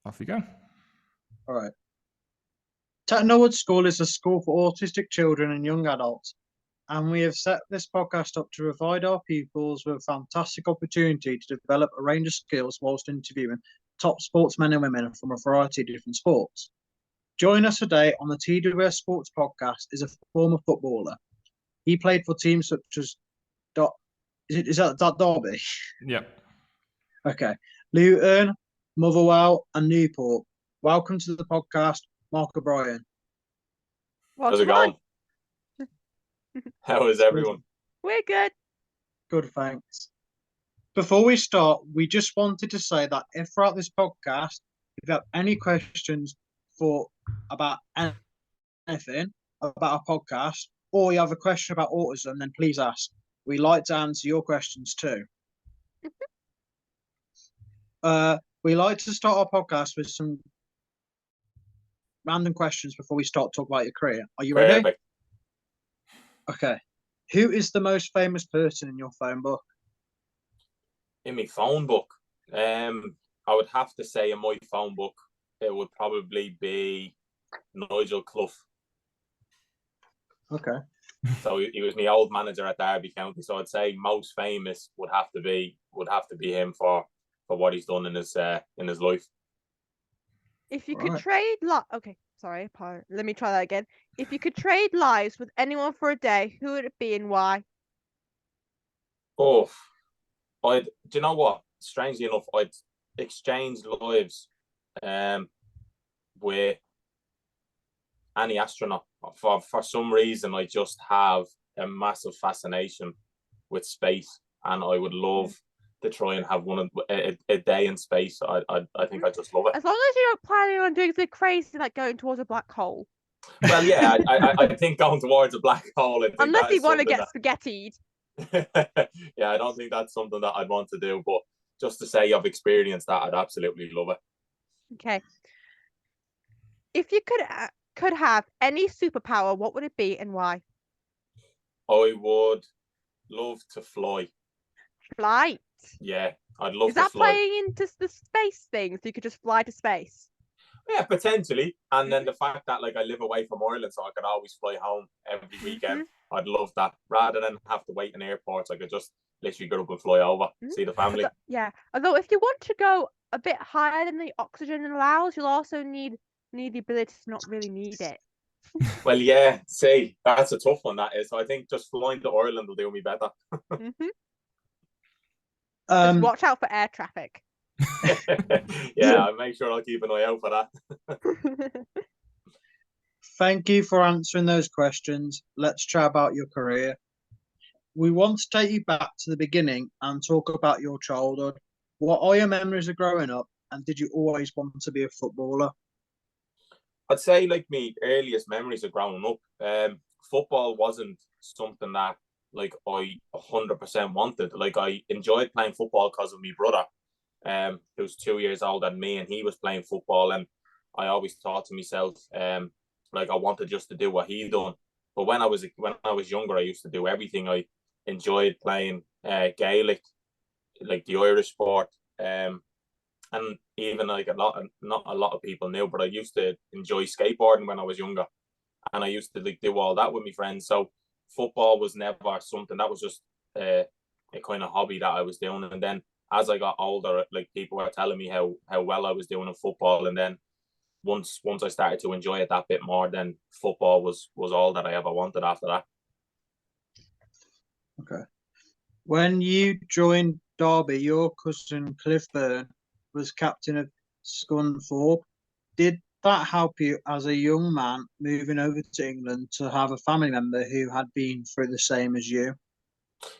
Off you go. All right. Technowood School is a school for autistic children and young adults, and we have set this podcast up to provide our pupils with a fantastic opportunity to develop a range of skills whilst interviewing top sportsmen and women from a variety of different sports. Join us today on the TWS Sports Podcast is a former footballer. He played for teams such as is that Derby? Yep. Okay. Luton, Motherwell, and Newport. Welcome to the podcast, Mark O'Brien. How's it going? How is everyone? We're good. Good, thanks. Before we start, we just wanted to say that if throughout this podcast, if you have any questions about anything about our podcast, or you have a question about autism, then please ask. We like to answer your questions too. We like to start our podcast with some random questions before we start talking about your career. Are you ready? Perfect. Okay. Who is the most famous person in your phone book? In my phone book, I would have to say in my phone book, it would probably be Nigel Clough. Okay. So he was my old manager at Derby County. So I'd say most famous would have to be him for what he's done in his life. If you could trade let me try that again. If you could trade lives with anyone for a day, who would it be and why? Oh, do you know what? Strangely enough, I'd exchange lives with any astronaut. For some reason, I just have a massive fascination with space, and I would love to try and have a day in space. I think I just love it. As long as you're not planning on doing something crazy like going towards a black hole. Well, yeah, I think going towards a black hole. Unless you want to get spaghettied. Yeah, I don't think that's something that I'd want to do. But just to say I've experienced that, I'd absolutely love it. Okay. If you could have any superpower, what would it be and why? I would love to fly. Flight. Yeah, I'd love to fly. Is that playing into the space thing, so you could just fly to space? Yeah, potentially. And then the fact that I live away from Ireland, so I could always fly home every weekend. I'd love that. Rather than have to wait in airports, I could just literally get up and fly over, see the family. Yeah. Although if you want to go a bit higher than the oxygen allows, you'll also need the ability to not really need it. Well, yeah, see, that's a tough one, that is. So I think just flying to Ireland will do me better. Just watch out for air traffic. Yeah, I'll make sure I'll keep an eye out for that. Thank you for answering those questions. Let's chat about your career. We want to take you back to the beginning and talk about your childhood. What are your memories of growing up, and did you always want to be a footballer? I'd say my earliest memories of growing up, football wasn't something that I 100% wanted. I enjoyed playing football because of my brother, who was 2 years older than me, and he was playing football, and I always thought to myself, I wanted just to do what he done. But when I was younger, I used to do everything. I enjoyed playing Gaelic, the Irish sport, and even not a lot of people knew, but I used to enjoy skateboarding when I was younger, and I used to do all that with my friends. So football was never something that was just a kind of hobby that I was doing. And then as I got older, people were telling me how well I was doing in football, and then once I started to enjoy it that bit more, then football was all that I ever wanted after that. Okay. When you joined Derby, your cousin Cliff Byrne was captain of Scunthorpe. Did that help you as a young man moving over to England to have a family member who had been through the same as you?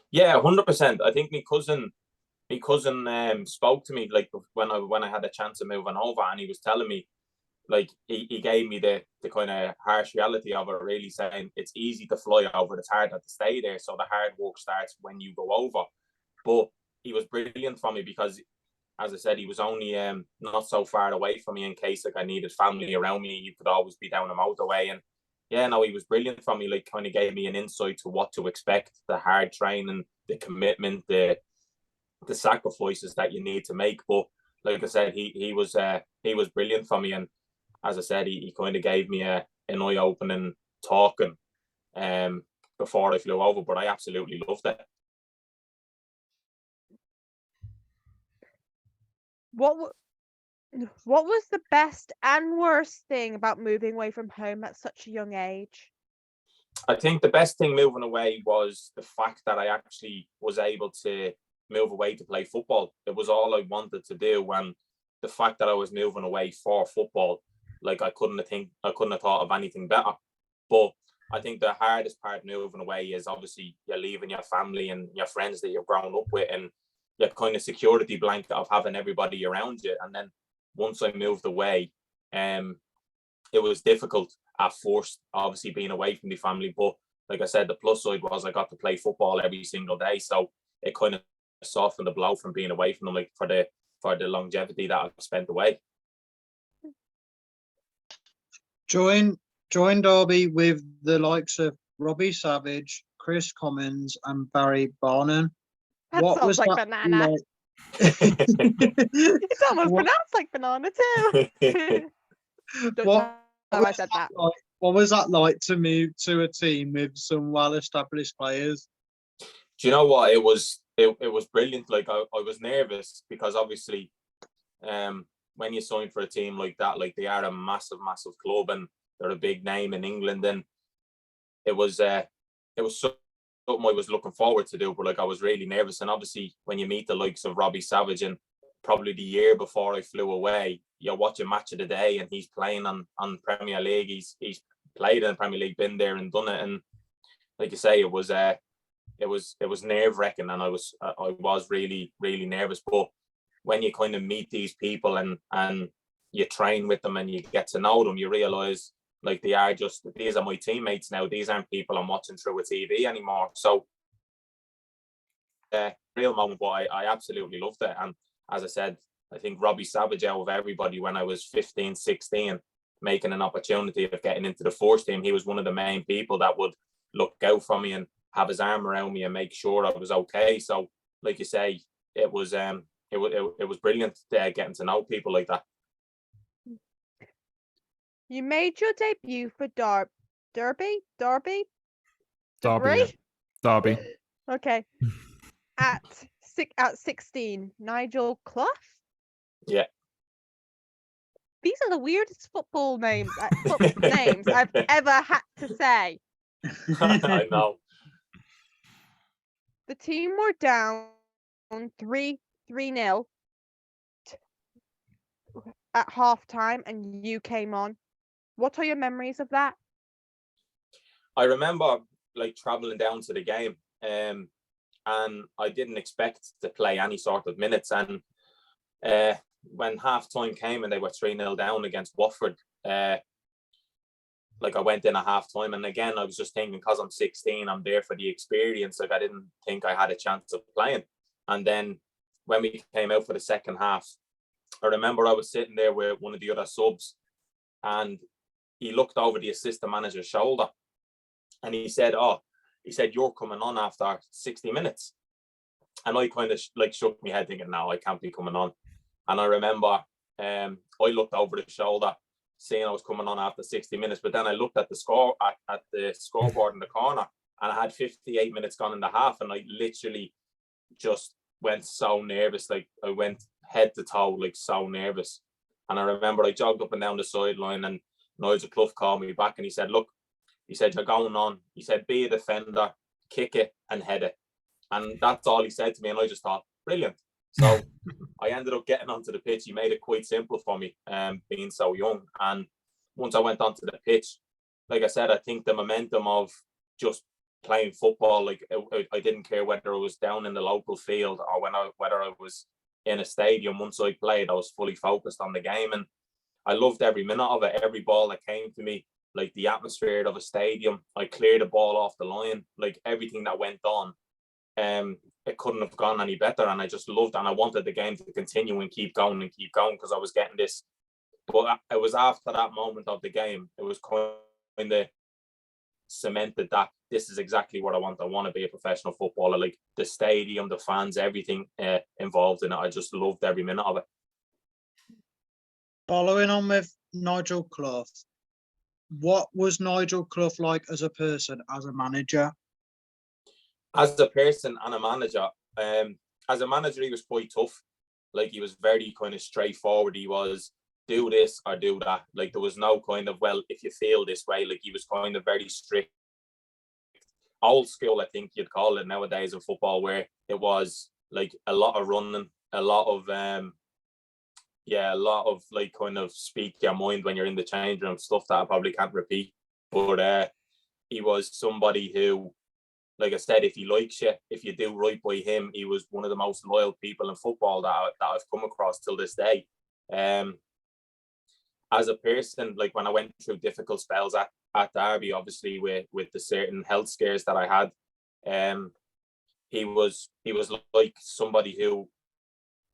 Yeah, 100%. I think my cousin spoke to me when I had a chance of moving over, and he was telling me, he gave me the kind of harsh reality of it, really saying it's easy to fly over, it's hard to stay there, so the hard work starts when you go over. But he was brilliant for me because, as I said, he was only not so far away from me in case I needed family around me. You could always be down the motorway, and yeah, no, he was brilliant for me. Kind of gave me an insight to what to expect, the hard training, the commitment, the sacrifices that you need to make. But like I said, he was brilliant for me, and as I said, he kind of gave me an eye-opening talking before I flew over, but I absolutely loved it. What was the best and worst thing about moving away from home at such a young age? I think the best thing moving away was the fact that I actually was able to move away to play football. It was all I wanted to do, and the fact that I was moving away for football, like I couldn't have thought of anything better. But I think the hardest part moving away is obviously you're leaving your family and your friends that you've grown up with, and your kind of security blanket of having everybody around you. And then once I moved away, it was difficult at first, obviously being away from the family. But like I said, the plus side was I got to play football every single day, so it kind of softened the blow from being away from them, like for the longevity that I've spent away. Join Derby with the likes of Robbie Savage, Chris Commons, and Barry Barnum. That What sounds was like that banana. like? It's almost What- pronounced like banana too. Don't What tell how I was said that that. like? What was that like to move to a team with some well-established players? Do you know what? It was brilliant. Like I was nervous because obviously, when you sign for a team like that, like they are a massive club and they're a big name in England, and it was something I was looking forward to do, but like I was really nervous. And obviously, when you meet the likes of Robbie Savage, and probably the year before I flew away, you're watching Match of the Day, and he's playing on Premier League. He's played in the Premier League, been there and done it. And like you say, it was nerve wracking, and I was really nervous. But when you kind of meet these people and you train with them and you get to know them, you realize like these are my teammates now. These aren't people I'm watching through a TV anymore. So real moment, but I absolutely loved it. And as I said, I think Robbie Savage, out of everybody, when I was 15, 16, making an opportunity of getting into the first team, he was one of the main people that would look out for me and have his arm around me and make sure I was okay. So like you say, it was brilliant getting to know people like that. You made your debut for Derby? Derby. Yeah. Derby. Okay. At 16, Nigel Clough? Yeah. These are the weirdest football names I've ever had to say. I know. The team were down 3-0 at halftime, and you came on. What are your memories of that? I remember like traveling down to the game, and I didn't expect to play any sort of minutes. And when half time came and they were 3-0 down against Watford, like I went in at half time, and again I was just thinking, because I'm 16, I'm there for the experience. Like I didn't think I had a chance of playing. And then when we came out for the second half, I remember I was sitting there with one of the other subs, and he looked over the assistant manager's shoulder, and he said, you're coming on after 60 minutes. And I kind of like shook my head thinking, no, I can't be coming on. And I remember I looked over the shoulder, seeing I was coming on after 60 minutes. But then I looked at the scoreboard in the corner, and I had 58 minutes gone in the half. And I literally just went so nervous. Like I went head to toe, like so nervous. And I remember I jogged up and down the sideline, and Nigel Clough called me back, and he said, look, you're going on. He said, be a defender, kick it and head it. And that's all he said to me. And I just thought, brilliant. So I ended up getting onto the pitch. He made it quite simple for me, being so young. And once I went onto the pitch, like I said, I think the momentum of just playing football, like I didn't care whether I was down in the local field or whether I was in a stadium. Once I played, I was fully focused on the game, and I loved every minute of it. Every ball that came to me, like the atmosphere of a stadium, I cleared the ball off the line, like everything that went on. It couldn't have gone any better, and I just loved it, and I wanted the game to continue and keep going because I was getting this. But it was after that moment of the game, it was kind of cemented that this is exactly what I want. I want to be a professional footballer. Like the stadium, the fans, everything involved in it. I just loved every minute of it. Following on with Nigel Clough, what was Nigel Clough like as a person, as a manager? As a person and a manager, as a manager, he was quite tough. Like, he was very kind of straightforward. He was, do this or do that. Like, there was no kind of, well, if you feel this way, like, he was kind of very strict. Old school, I think you'd call it nowadays in football, where it was like a lot of running, a lot of like kind of speak your mind when you're in the change room, stuff that I probably can't repeat. But he was somebody who, like I said, if he likes you, if you do right by him, he was one of the most loyal people in football that I've come across till this day. As a person, like when I went through difficult spells at Derby, obviously with the certain health scares that I had, he was like somebody who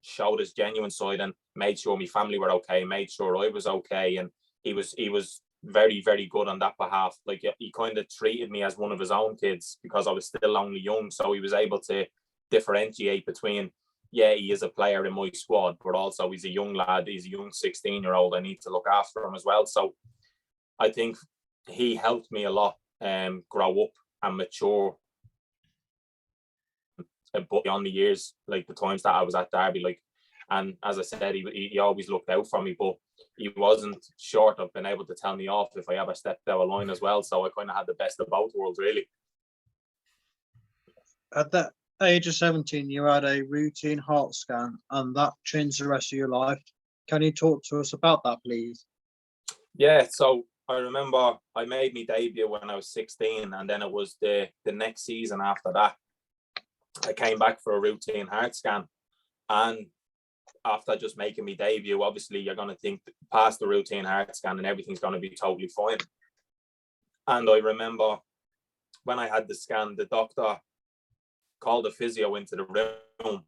showed his genuine side and made sure my family were okay, made sure I was okay, and he was very, very good on that behalf. Like, he kind of treated me as one of his own kids because I was still only young, so he was able to differentiate between, yeah, he is a player in my squad, but also he's a young lad, he's a young 16-year-old, I need to look after him as well. So I think he helped me a lot grow up and mature. But beyond the years, like the times that I was at Derby, like, and as I said, he always looked out for me, but he wasn't short of being able to tell me off if I ever stepped out of line as well. So I kind of had the best of both worlds, really. At that age of 17, you had a routine heart scan, and that changed the rest of your life. Can you talk to us about that, please? Yeah, so I remember I made my debut when I was 16, and then it was the next season after that, I came back for a routine heart scan. And after just making my debut, obviously you're going to think past the routine heart scan and everything's going to be totally fine. And I remember when I had the scan, the doctor called the physio into the room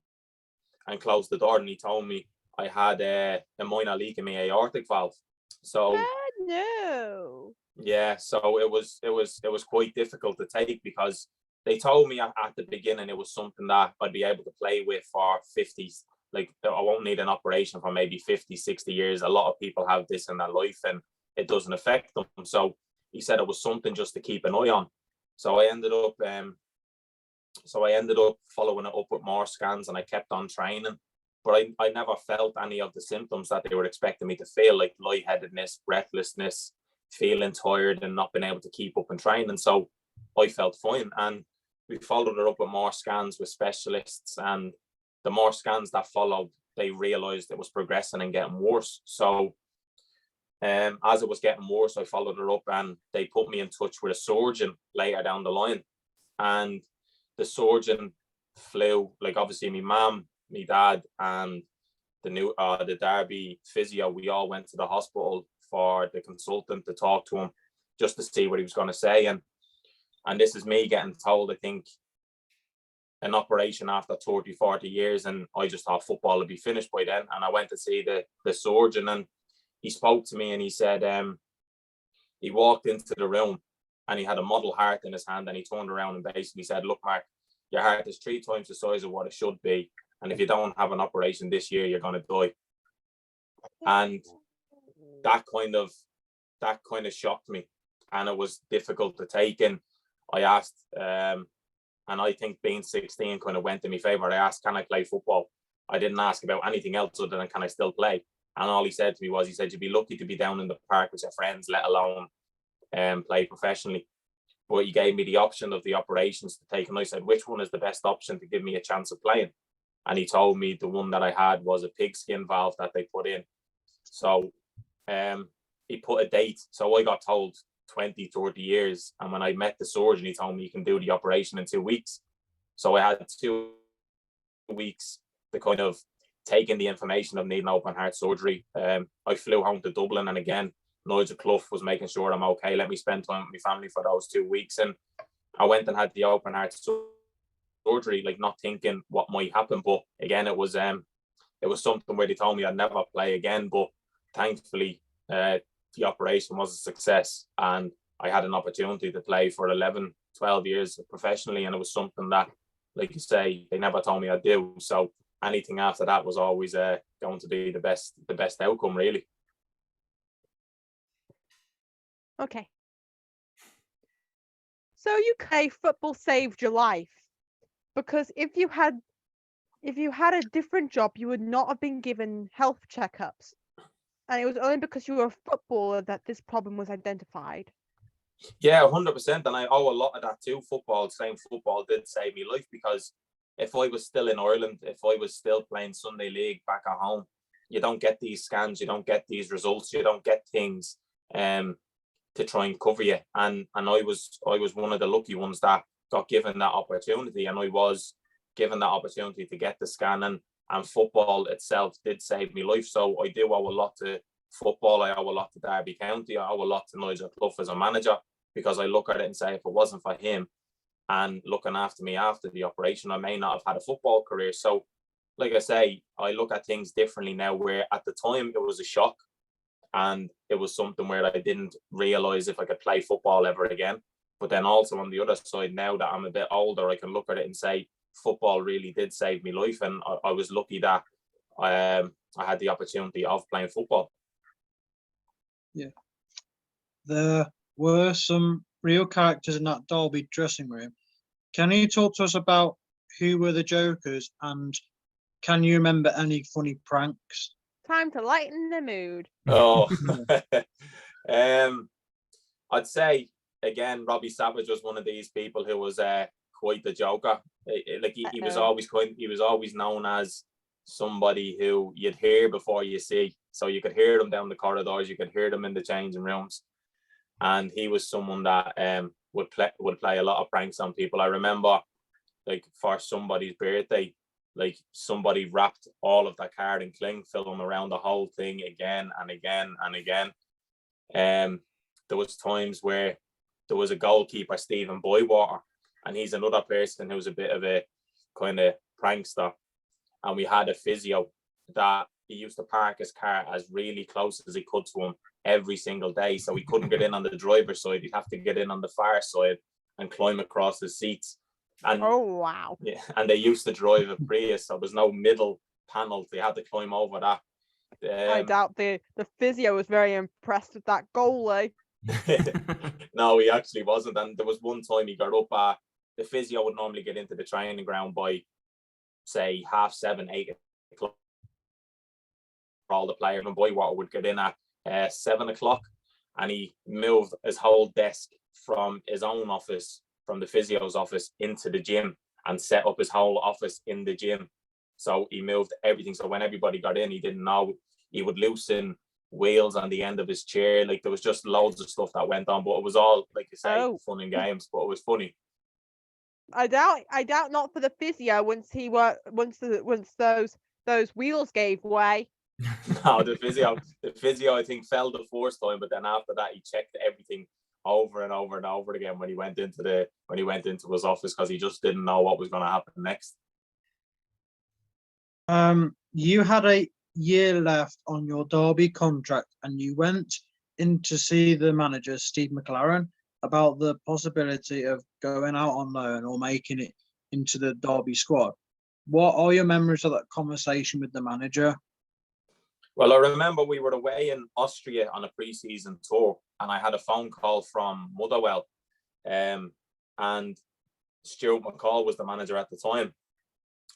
and closed the door, and he told me I had a minor leak in my aortic valve. So no. Yeah, so it was quite difficult to take, because they told me at the beginning it was something that I'd be able to play with for 50, like I won't need an operation for maybe 50, 60 years. A lot of people have this in their life and it doesn't affect them. So he said it was something just to keep an eye on. So I ended up following it up with more scans, and I kept on training. But I never felt any of the symptoms that they were expecting me to feel, like lightheadedness, breathlessness, feeling tired and not being able to keep up in training. So I felt fine, and we followed it up with more scans with specialists, and the more scans that followed, they realized it was progressing and getting worse. So as it was getting worse, I followed it up, and they put me in touch with a surgeon later down the line. And the surgeon flew, like obviously my mum, my dad, and the Derby physio, we all went to the hospital for the consultant to talk to him just to see what he was going to say. And this is me getting told, I think, an operation after 30, 40 years, and I just thought football would be finished by then. And I went to see the surgeon, and he spoke to me, and he said, he walked into the room and he had a model heart in his hand, and he turned around and basically said, look, Mark, your heart is 3 times the size of what it should be, and if you don't have an operation this year, you're going to die. And that kind of shocked me, and it was difficult to take. And I asked, and I think being 16 kind of went in my favor. I asked, can I play football? I didn't ask about anything else other than can I still play? And all he said to me was, he said, you'd be lucky to be down in the park with your friends, let alone play professionally. But he gave me the option of the operations to take, and I said, which one is the best option to give me a chance of playing? And he told me the one that I had was a pigskin valve that they put in. So he put a date. So I got told 20, 30 years. And when I met the surgeon, he told me you can do the operation in 2 weeks. So I had 2 weeks to kind of take in the information of needing open heart surgery. I flew home to Dublin, and again, Nigel Clough was making sure I'm okay. Let me spend time with my family for those 2 weeks. And I went and had the open heart surgery, like not thinking what might happen. But again, it was something where they told me I'd never play again. But thankfully, the operation was a success, and I had an opportunity to play for 11, 12 years professionally. And it was something that, like you say, they never told me I'd do. So anything after that was always going to be the best outcome, really. Okay. So you could say football saved your life because if you had a different job, you would not have been given health checkups, and it was only because you were a footballer that this problem was identified. Yeah, 100%. And I owe a lot of that to football. Saying football did save me life, because if I was still in Ireland, if I was still playing Sunday League back at home, you don't get these scans, you don't get these results, you don't get things to try and cover you. And I was one of the lucky ones that got given that opportunity, and I was given that opportunity to get the scan, and football itself did save me life. So I do owe a lot to football. I owe a lot to Derby County. I owe a lot to Nigel Clough as a manager, because I look at it and say, if it wasn't for him and looking after me after the operation, I may not have had a football career. So, like I say, I look at things differently now, where at the time it was a shock, and it was something where I didn't realise if I could play football ever again. But then also on the other side, now that I'm a bit older, I can look at it and say, football really did save me life, and I was lucky that I had the opportunity of playing football. Yeah. There were some real characters in that Derby dressing room. Can you talk to us about who were the jokers, and can you remember any funny pranks? Time to lighten the mood. Oh, I'd say again, Robbie Savage was one of these people who was quite the joker. Like he was always known as somebody who you'd hear before you see. So you could hear them down the corridors, you could hear them in the changing rooms, and he was someone that would play a lot of pranks on people. I remember, like, for somebody's birthday, like, somebody wrapped all of the card in cling film around the whole thing again and again and again. There was times where there was a goalkeeper, Stephen Boywater, and he's another person who's a bit of a kind of prankster. And we had a physio that he used to park his car as really close as he could to him every single day. So he couldn't get in on the driver's side. He'd have to get in on the far side and climb across the seats. And oh, wow. Yeah, and they used to drive a Prius, so there's no middle panel. They had to climb over that. I doubt the physio was very impressed with that goalie. No, he actually wasn't. And there was one time he got up, the physio would normally get into the training ground by, say, 7:30, 8:00 for all the players, and Boywater would get in at 7:00, and he moved his whole desk from his own office, from the physio's office, into the gym, and set up his whole office in the gym. So he moved everything. So when everybody got in, he didn't know. He would loosen wheels on the end of his chair. Like, there was just loads of stuff that went on, but it was all, like you say, fun and games, but it was funny. I doubt not for the physio once those wheels gave way. No, the physio I think fell the first time, but then after that he checked everything over and over and over again when he went into his office, because he just didn't know what was going to happen next. You had a year left on your Derby contract, and you went in to see the manager, Steve McLaren, about the possibility of going out on loan or making it into the Derby squad. What are your memories of that conversation with the manager? Well, I remember we were away in Austria on a pre-season tour, and I had a phone call from Motherwell, and Stuart McCall was the manager at the time,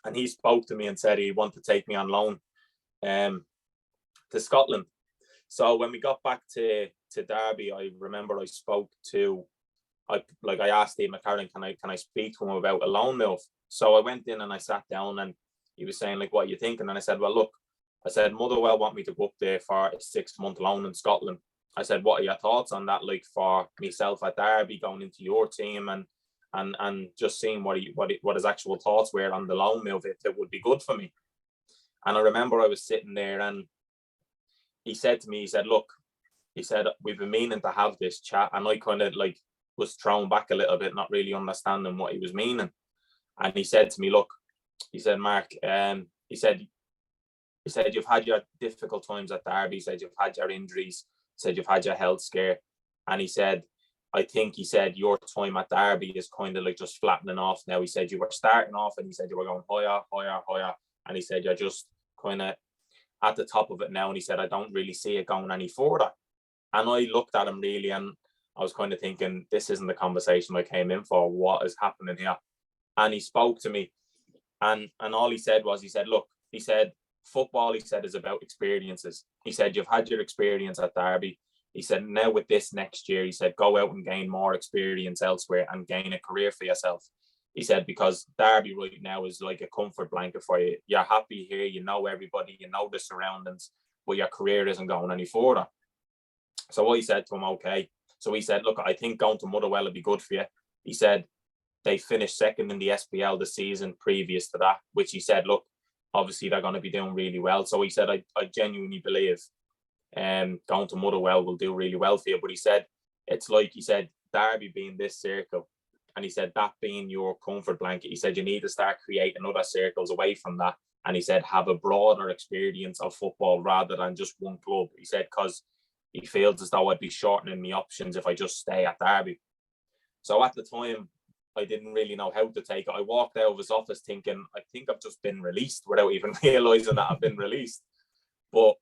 and he spoke to me and said he wanted to take me on loan to Scotland. So when we got back to Derby, I remember I asked Steve McLaren, can I speak to him about a loan move? So I went in and I sat down, and he was saying, like, what are you thinking? And I said, well, look, I said, Motherwell want me to go up there for a 6-month loan in Scotland. I said, what are your thoughts on that, like, for myself at Derby, going into your team, and just seeing what his actual thoughts were on the loan move, if it would be good for me. And I remember I was sitting there, and he said to me, he said, look, he said, we've been meaning to have this chat. And I kind of, like, was thrown back a little bit, not really understanding what he was meaning. And he said to me, look, he said, Mark, he said, you've had your difficult times at Derby. He said, you've had your injuries. He said, you've had your health scare. And he said, I think, he said, your time at Derby is kind of like just flattening off now. He said, you were starting off, and he said, you were going higher, higher, higher. And he said, you're just kind of at the top of it now. And he said, I don't really see it going any further. And I looked at him really, and I was kind of thinking, this isn't the conversation I came in for. What is happening here? And he spoke to me, and all he said was, look, he said, football, he said, is about experiences. He said, you've had your experience at Derby. He said, now with this next year, he said, go out and gain more experience elsewhere and gain a career for yourself. He said, because Derby right now is like a comfort blanket for you. You're happy here, you know everybody, you know the surroundings, but your career isn't going any further. So I said to him, okay. So he said, look, I think going to Motherwell would be good for you. He said, they finished second in the SPL the season previous to that, which he said, look, obviously they're going to be doing really well. So he said, I genuinely believe going to Motherwell will do really well for you. But he said, it's like, he said, Derby being this circle, and he said, that being your comfort blanket, he said, you need to start creating other circles away from that. And he said, have a broader experience of football rather than just one club. He said, because he feels as though I'd be shortening my options if I just stay at Derby. So at the time, I didn't really know how to take it. I walked out of his office thinking, I think I've just been released without even realising that I've been released. But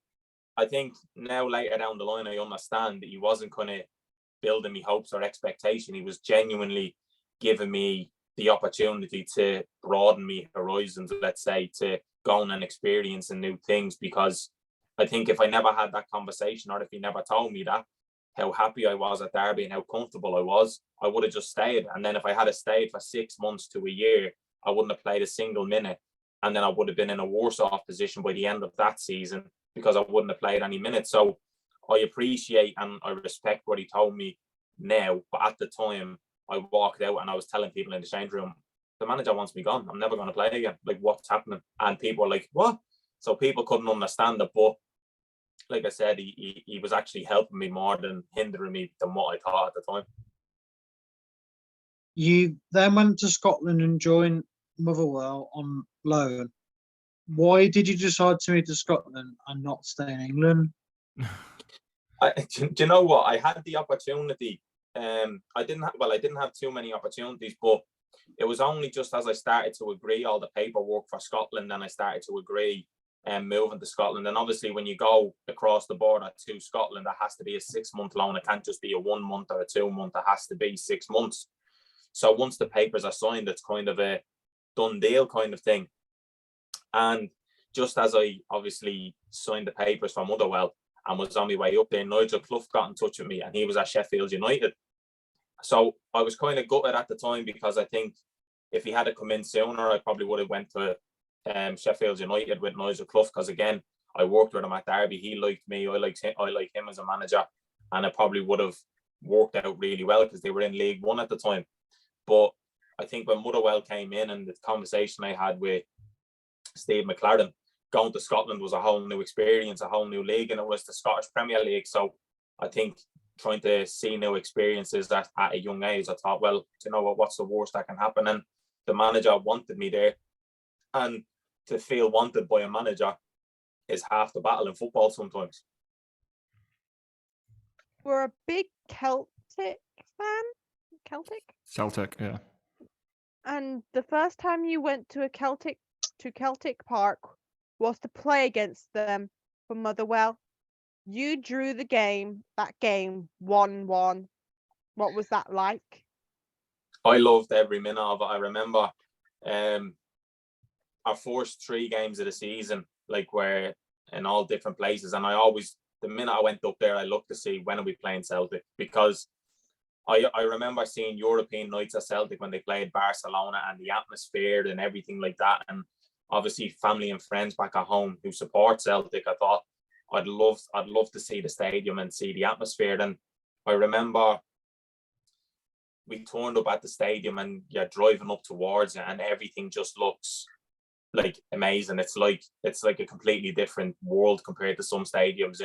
I think now later down the line, I understand that he wasn't kind of building me hopes or expectation. He was genuinely giving me the opportunity to broaden me horizons, let's say, to go on and experience new things. Because I think if I never had that conversation, or if he never told me that, how happy I was at Derby and how comfortable I was, I would have just stayed. And then if I had stayed for 6 months to a year, I wouldn't have played a single minute. And then I would have been in a worse off position by the end of that season because I wouldn't have played any minutes. So I appreciate and I respect what he told me now. But at the time, I walked out and I was telling people in the change room, the manager wants me gone. I'm never going to play again. Like, what's happening? And people were like, what? So people couldn't understand it. But like I said, he was actually helping me more than hindering me than what I thought at the time. You then went to Scotland and joined Motherwell on loan. Why did you decide to move to Scotland and not stay in England? Do you know what? I had the opportunity. I didn't have too many opportunities, but it was only just as I started to agree all the paperwork for Scotland, and I started to agree moving to Scotland. And obviously, when you go across the border to Scotland, there has to be a 6-month loan. It can't just be a 1 month or a 2 month. It has to be 6 months. So once the papers are signed, it's kind of a done deal kind of thing. And just as I obviously signed the papers for Motherwell and was on my way up there, Nigel Clough got in touch with me, and he was at Sheffield United. So I was kind of gutted at the time, because I think if he had come in sooner, I probably would have went to Sheffield United with Nigel Clough, because again, I worked with him at Derby. He liked me. I liked him as a manager, and it probably would have worked out really well because they were in League One at the time. But I think when Motherwell came in, and the conversation I had with Steve McLaren, going to Scotland was a whole new experience, a whole new league, and it was the Scottish Premier League. So I think trying to see new experiences at a young age, I thought, well, you know what, what's the worst that can happen? And the manager wanted me there. And to feel wanted by a manager is half the battle in football sometimes. We're a big Celtic fan. Celtic, yeah. And the first time you went to Celtic Park was to play against them for Motherwell. You drew that game 1-1. What was that like? I loved every minute of it. I remember our first 3 games of the season, like, were in all different places. And the minute I went up there, I looked to see when are we playing Celtic, because I remember seeing European nights at Celtic when they played Barcelona, and the atmosphere and everything like that. And obviously family and friends back at home who support Celtic. I thought I'd love to see the stadium and see the atmosphere. And I remember we turned up at the stadium, and you're driving up towards it, and everything just looks like amazing. It's like a completely different world compared to some stadiums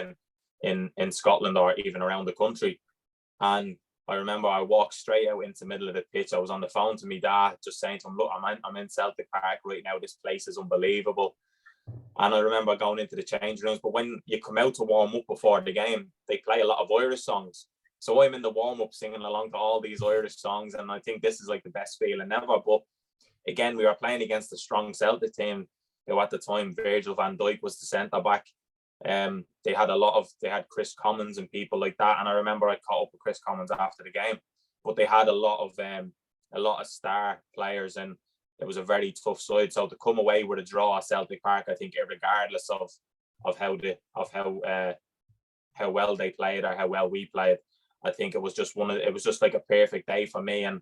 in Scotland or even around the country. And I remember I walked straight out into the middle of the pitch. I was on the phone to my dad, just saying to him, look, I'm in Celtic Park right now. This place is unbelievable. And I remember going into the change rooms. But when you come out to warm up before the game, they play a lot of Irish songs. So I'm in the warm-up singing along to all these Irish songs. And I think this is like the best feeling ever. But again, we were playing against a strong Celtic team who at the time, Virgil van Dijk was the centre-back. They had Chris Commons and people like that. And I remember I caught up with Chris Commons after the game, but they had a lot of star players, and it was a very tough side. So to come away with a draw at Celtic Park, I think, regardless of how well they played or how well we played, I think it was just like a perfect day for me. And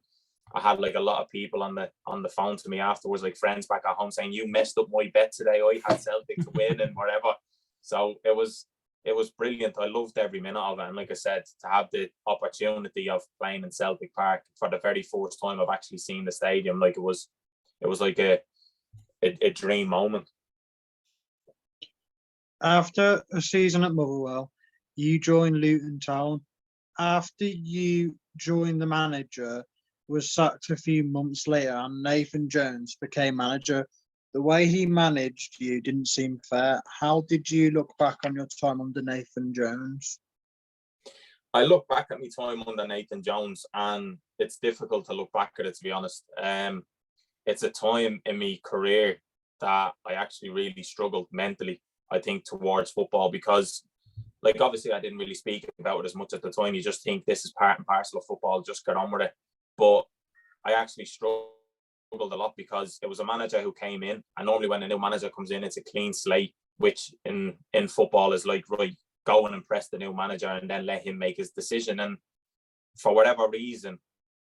I had like a lot of people on the phone to me afterwards, like friends back at home, saying, "You messed up my bet today. I had Celtic to win," and whatever. So it was brilliant. I loved every minute of it. And like I said, to have the opportunity of playing in Celtic Park for the very first time I've actually seen the stadium, like it was like a dream moment. After a season at Motherwell, you joined Luton Town. After you joined, the manager was sacked a few months later and Nathan Jones became manager. The way he managed you didn't seem fair. How did you look back on your time under Nathan Jones? I look back at my time under Nathan Jones, and it's difficult to look back at it, to be honest. It's a time in my career that I actually really struggled mentally, I think, towards football, because, like, obviously I didn't really speak about it as much at the time. You just think this is part and parcel of football, just get on with it. But I actually struggled a lot because it was a manager who came in, and normally when a new manager comes in, it's a clean slate, which in football is like, right, go and impress the new manager and then let him make his decision. And for whatever reason,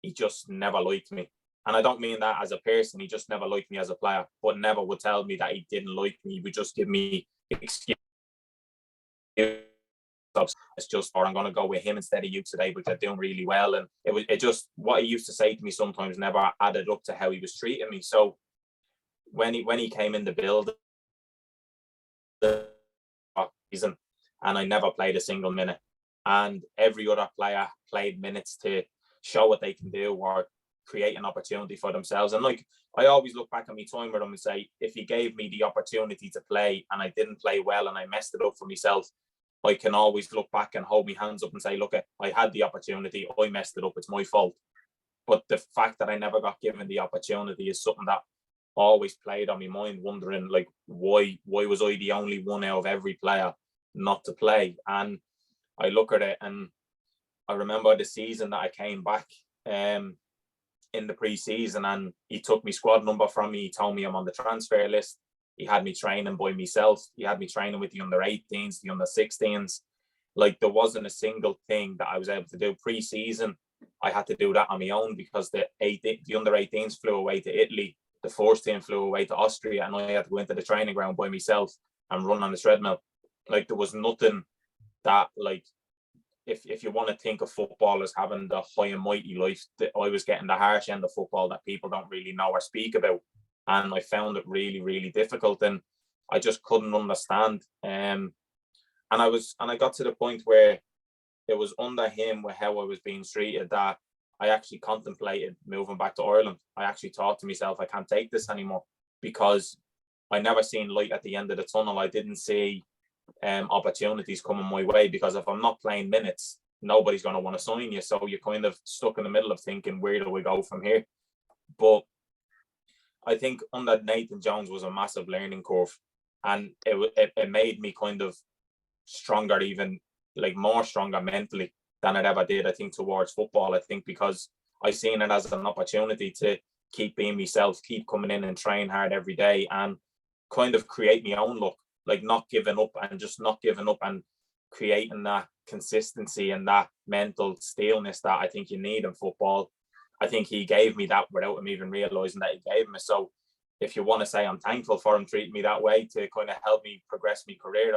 he just never liked me. And I don't mean that as a person, he just never liked me as a player, but never would tell me that he didn't like me. He would just give me excuses. It's just, or I'm going to go with him instead of you today, but you're doing really well. And it just, what he used to say to me sometimes never added up to how he was treating me. So when he came in the building, and I never played a single minute, and every other player played minutes to show what they can do or create an opportunity for themselves. And like, I always look back at my time with him and say, if he gave me the opportunity to play and I didn't play well and I messed it up for myself, I can always look back and hold my hands up and say, look, I had the opportunity, I messed it up, it's my fault. But the fact that I never got given the opportunity is something that always played on my mind, wondering, like, why was I the only one out of every player not to play? And I look at it, and I remember the season that I came back in the pre-season, and he took my squad number from me. He told me I'm on the transfer list. He had me training by myself. He had me training with the under-18s, the under-16s. Like, there wasn't a single thing that I was able to do. Pre-season, I had to do that on my own because the under-18s flew away to Italy. The first team flew away to Austria, and I had to go into the training ground by myself and run on the treadmill. Like, there was nothing that, like, if you want to think of football as having the high and mighty life, that I was getting the harsh end of football that people don't really know or speak about. And I found it really, really difficult, and I just couldn't understand. And I got to the point where it was under him with how I was being treated that I actually contemplated moving back to Ireland. I actually thought to myself, I can't take this anymore, because I never seen light at the end of the tunnel. I didn't see opportunities coming my way, because if I'm not playing minutes, nobody's going to want to sign you. So you're kind of stuck in the middle of thinking, where do we go from here? But I think under Nathan Jones was a massive learning curve, and it made me kind of stronger, even like more stronger mentally than it ever did, I think, towards football. I think because I seen it as an opportunity to keep being myself, keep coming in and train hard every day, and kind of create my own look, like not giving up and creating that consistency and that mental staleness that I think you need in football. I think he gave me that without him even realising that he gave me. So if you want to say I'm thankful for him treating me that way to kind of help me progress my career,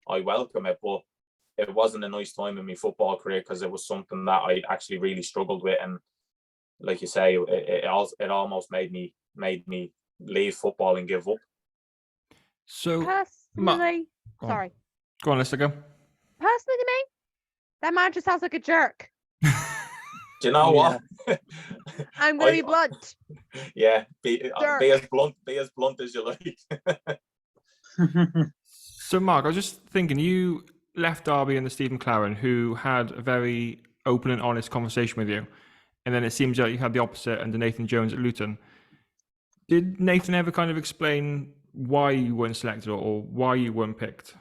I welcome it. But it wasn't a nice time in my football career, because it was something that I actually really struggled with. And like you say, it almost made me leave football and give up. So Personally, sorry. Go on, let's go. Personally, to me, that man just sounds like a jerk. Do you know what? I'm going to be blunt. Yeah, be as blunt as you like. So, Mark, I was just thinking, you left Derby under Stephen Claren, who had a very open and honest conversation with you, and then it seems like you had the opposite under Nathan Jones at Luton. Did Nathan ever kind of explain why you weren't selected or why you weren't picked?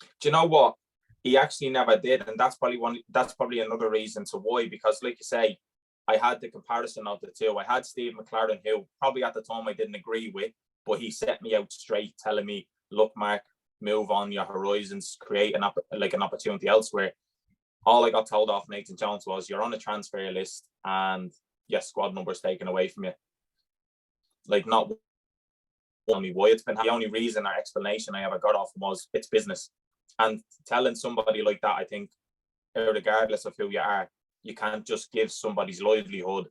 Do you know what? He actually never did, and that's probably another reason to why. Because, like you say, I had the comparison of the two. I had Steve McLaren, who probably at the time I didn't agree with, but he set me out straight, telling me, "Look, Mark, move on your horizons, create an opportunity elsewhere." All I got told off Nathan Jones was, "You're on a transfer list, and your squad number's taken away from you." Like, not tell me why it's been. The only reason or explanation I ever got off him was, "It's business." And telling somebody like that, I think, regardless of who you are, you can't just give somebody's livelihood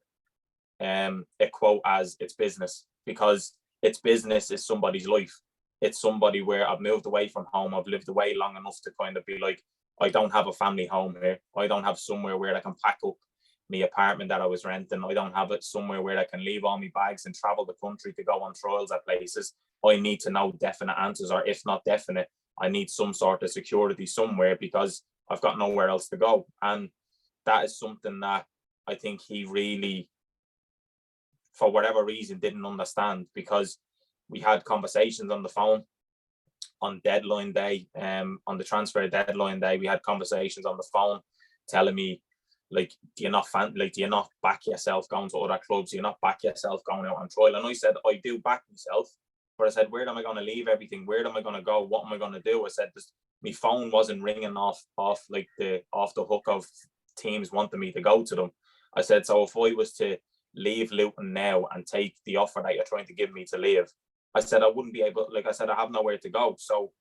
a quote as "it's business," because it's business is somebody's life. It's somebody where I've moved away from home. I've lived away long enough to kind of be like, I don't have a family home here. I don't have somewhere where I can pack up my apartment that I was renting. I don't have it somewhere where I can leave all my bags and travel the country to go on trials at places. I need to know definite answers, or if not definite, I need some sort of security somewhere, because I've got nowhere else to go. And that is something that I think he really, for whatever reason, didn't understand, because we had conversations on the phone on deadline day, on the transfer deadline day. We had conversations on the phone telling me, like, do you not back yourself going to other clubs? Do you not back yourself going out on trial? And I said, I do back myself, but I said, where am I going to leave everything? Where am I going to go? What am I going to do? I said, my phone wasn't ringing off the hook of teams wanting me to go to them. I said, so if I was to leave Luton now and take the offer that you're trying to give me to leave, I said, I wouldn't be able, like I said, I have nowhere to go. So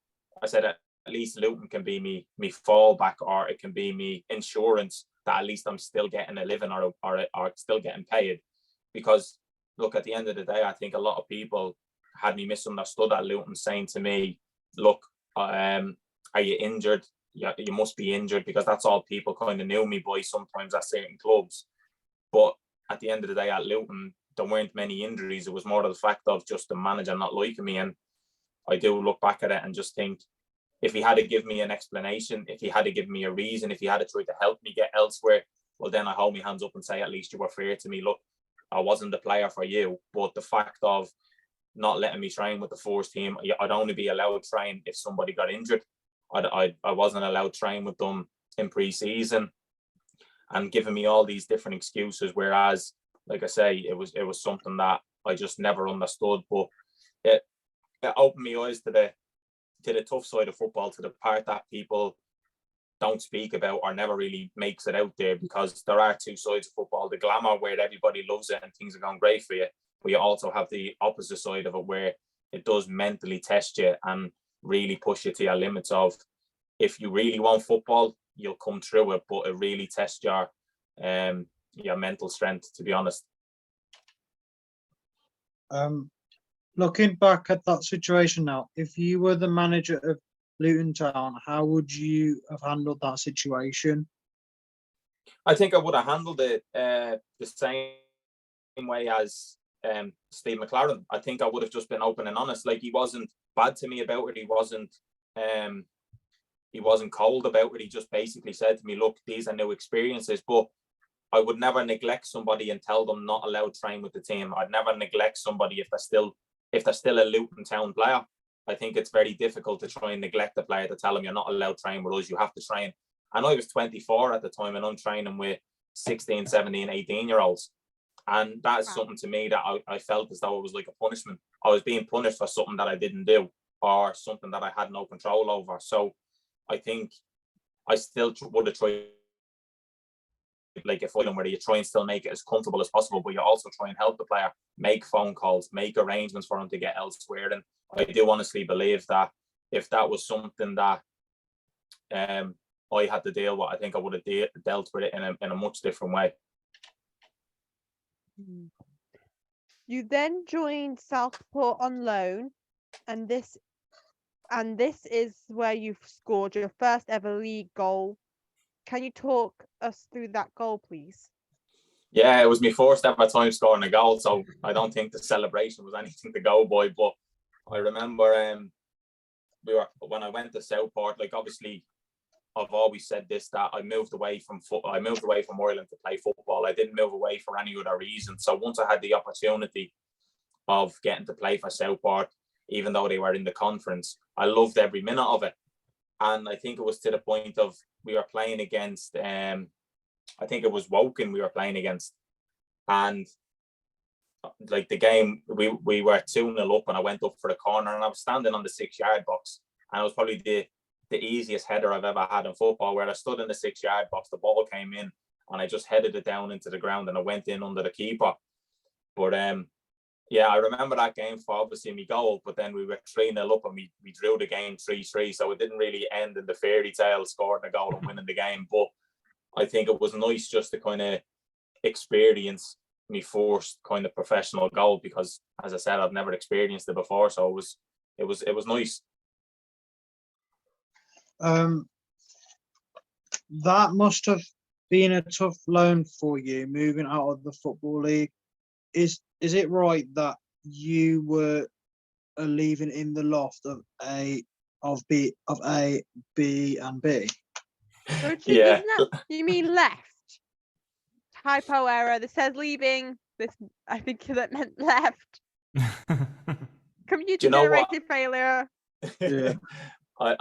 I said, at least Luton can be me fallback, or it can be me insurance that at least I'm still getting a living, or still getting paid. Because, look, at the end of the day, I think a lot of people had me misunderstood at Luton, saying to me, look, are you injured? Yeah, you must be injured, because that's all people kind of knew me by sometimes at certain clubs. But at the end of the day, at Luton, there weren't many injuries. It was more of the fact of just the manager not liking me. And I do look back at it and just think, if he had to give me an explanation, if he had to give me a reason, if he had to try to help me get elsewhere, well, then I hold my hands up and say, at least you were fair to me. Look, I wasn't the player for you. But the fact of not letting me train with the first team, I'd only be allowed to train if somebody got injured. I wasn't allowed to train with them in pre-season, and giving me all these different excuses. Whereas, like I say, it was something that I just never understood. But it opened my eyes to the tough side of football, to the part that people don't speak about or never really makes it out there, because there are two sides of football: the glamour where everybody loves it and things are going great for you, but you also have the opposite side of it where it does mentally test you and really push you to your limits of, if you really want football, you'll come through it, but it really tests your mental strength, to be honest. Looking back at that situation now, if you were the manager of Luton Town, how would you have handled that situation? I think I would have handled it the same way as Steve McLaren. I think I would have just been open and honest. Like, he wasn't bad to me about it. He wasn't cold about it. He just basically said to me, look, these are new experiences, but I would never neglect somebody and tell them not allowed to train with the team. I'd never neglect somebody if they're still a Luton Town player. I think it's very difficult to try and neglect the player, to tell them you're not allowed to train with us, you have to train. And I was 24 at the time, and I'm training with 16, 17, 18-year-olds. And that is something to me that I felt as though it was like a punishment. I was being punished for something that I didn't do, or something that I had no control over. So I think I still would have tried, like, if where you try and still make it as comfortable as possible, but you also try and help the player make phone calls, make arrangements for him to get elsewhere. And I do honestly believe that if that was something that I had to deal with, I think I would have dealt with it in a much different way. You then joined Southport on loan, and this is where you've scored your first ever league goal. Can you talk us through that goal, please? Yeah, it was my first ever time scoring a goal, so I don't think the celebration was anything to go by. But I remember when I went to Southport, like, obviously I've always said this, that I moved away from Ireland to play football. I didn't move away for any other reason. So once I had the opportunity of getting to play for Southport, even though they were in the conference, I loved every minute of it. And I think it was to the point of we were playing against, I think it was Woking we were playing against. And like the game, we were 2-0 up and I went up for the corner and I was standing on the 6-yard box. And it was probably the easiest header I've ever had in football, where I stood in the 6-yard box, the ball came in and I just headed it down into the ground and I went in under the keeper. But yeah, I remember that game for obviously me goal, but then we were 3-0 up and we drew the game 3-3. So it didn't really end in the fairy tale scoring a goal and winning the game. But I think it was nice just to kind of experience me first kind of professional goal, because as I said, I've never experienced it before. So it was nice. That must have been a tough loan for you moving out of the football league. Is it right that you were leaving in the loft of A, B, and B? Don't you mean that? You mean left? Typo error. This says leaving. This, I think that meant left. Computer generated failure. Yeah. I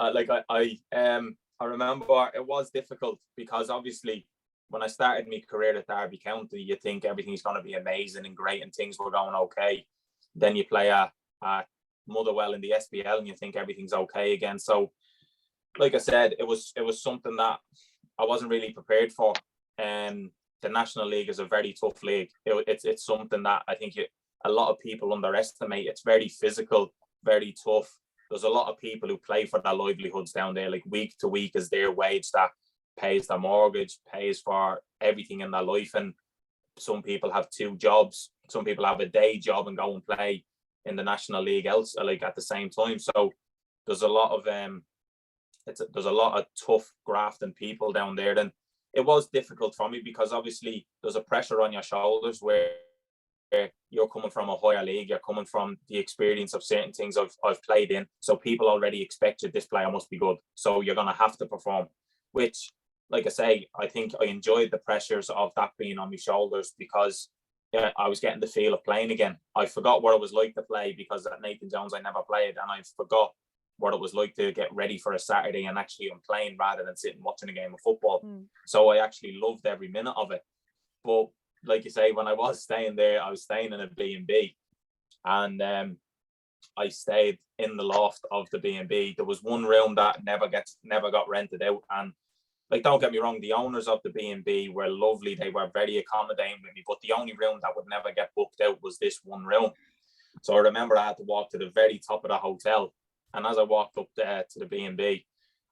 remember it was difficult because obviously when I started my career at Derby County, you think everything's going to be amazing and great and things were going okay. Then you play at Motherwell in the SPL and you think everything's okay again. So, like I said, it was something that I wasn't really prepared for. The National League is a very tough league. It's something that I think a lot of people underestimate. It's very physical, very tough. There's a lot of people who play for their livelihoods down there. Like week to week is their wage that pays their mortgage, pays for everything in their life. And some people have 2 jobs. Some people have a day job and go and play in the National League else, like at the same time. So there's a lot of there's a lot of tough grafting people down there. Then it was difficult for me because obviously there's a pressure on your shoulders where you're coming from a higher league, you're coming from the experience of certain things I've played in. So people already expect you, this player must be good. So you're going to have to perform, which, like I say, I think I enjoyed the pressures of that being on my shoulders because I was getting the feel of playing again. I forgot what it was like to play because at Nathan Jones I never played, and I forgot what it was like to get ready for a Saturday and actually I'm playing rather than sitting watching a game of football. So I actually loved every minute of it. But like you say, when I was staying there, I was staying in a B&B, and I stayed in the loft of the B&B. There was one room that never got rented out, and like, don't get me wrong, the owners of the B&B were lovely. They were very accommodating with me, but the only room that would never get booked out was this one room. So I remember I had to walk to the very top of the hotel, and as I walked up there to the B&B,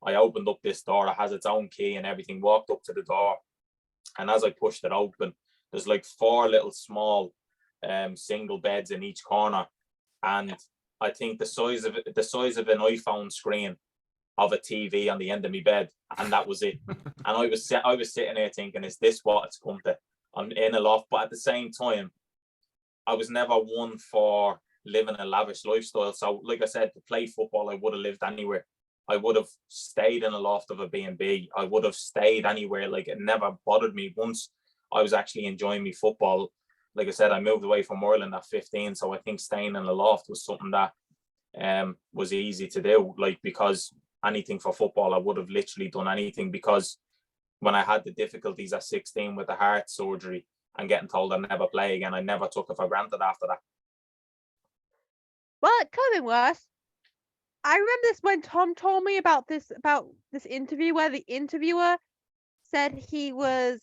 I opened up this door. It has its own key and everything. Walked up to the door, and as I pushed it open, there's like 4 little small single beds in each corner, and I think the size of an iPhone screen of a TV on the end of my bed, and that was it. And I was sitting there thinking, is this what it's come to? I'm in a loft, but at the same time, I was never one for living a lavish lifestyle. So, like I said, to play football, I would have lived anywhere. I would have stayed in a loft of a B&B. I would have stayed anywhere. Like, it never bothered me. Once I was actually enjoying me football, like I said, I moved away from Ireland at 15. So I think staying in a loft was something that was easy to do. Like, because anything for football, I would have literally done anything, because when I had the difficulties at 16 with the heart surgery and getting told I'd never play again, I never took it for granted after that. Well, it could have been worse. I remember this when Tom told me about this interview where the interviewer said his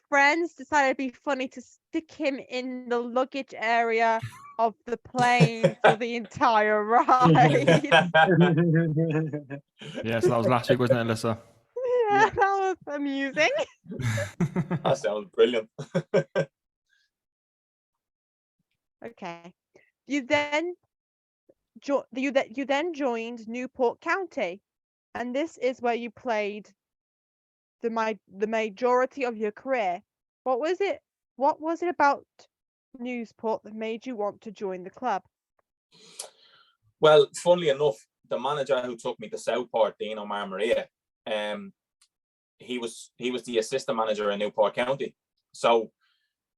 friends decided it'd be funny to stick him in the luggage area of the plane for the entire ride. Yeah, so that was last week, wasn't it, Alyssa? Yeah, that was amusing. That sounds brilliant. Okay. You then joined Newport County, and this is where you played the majority of your career. What was it about Newport that made you want to join the club? Well, funnily enough, the manager who took me to Southport, Dino Marmaria, he was the assistant manager in Newport County. So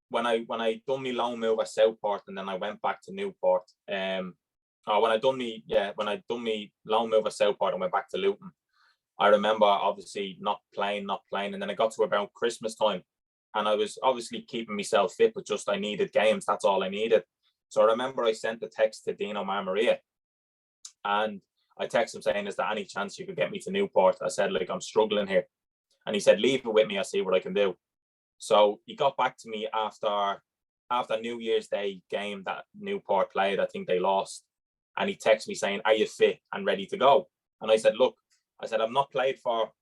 when I done my loan move at Southport and then I went back to Newport, when I done me loan move at Southport and went back to Luton, I remember obviously not playing, and then it got to about Christmas time, and I was obviously keeping myself fit, but just I needed games. That's all I needed. So I remember I sent a text to Dino Marmaria, and I texted him saying, "Is there any chance you could get me to Newport?" I said, "Like, I'm struggling here," and he said, "Leave it with me. I'll see what I can do." So he got back to me after New Year's Day game that Newport played. I think they lost, and he texted me saying, "Are you fit and ready to go?" And I said, "Look," I said, "I've not played for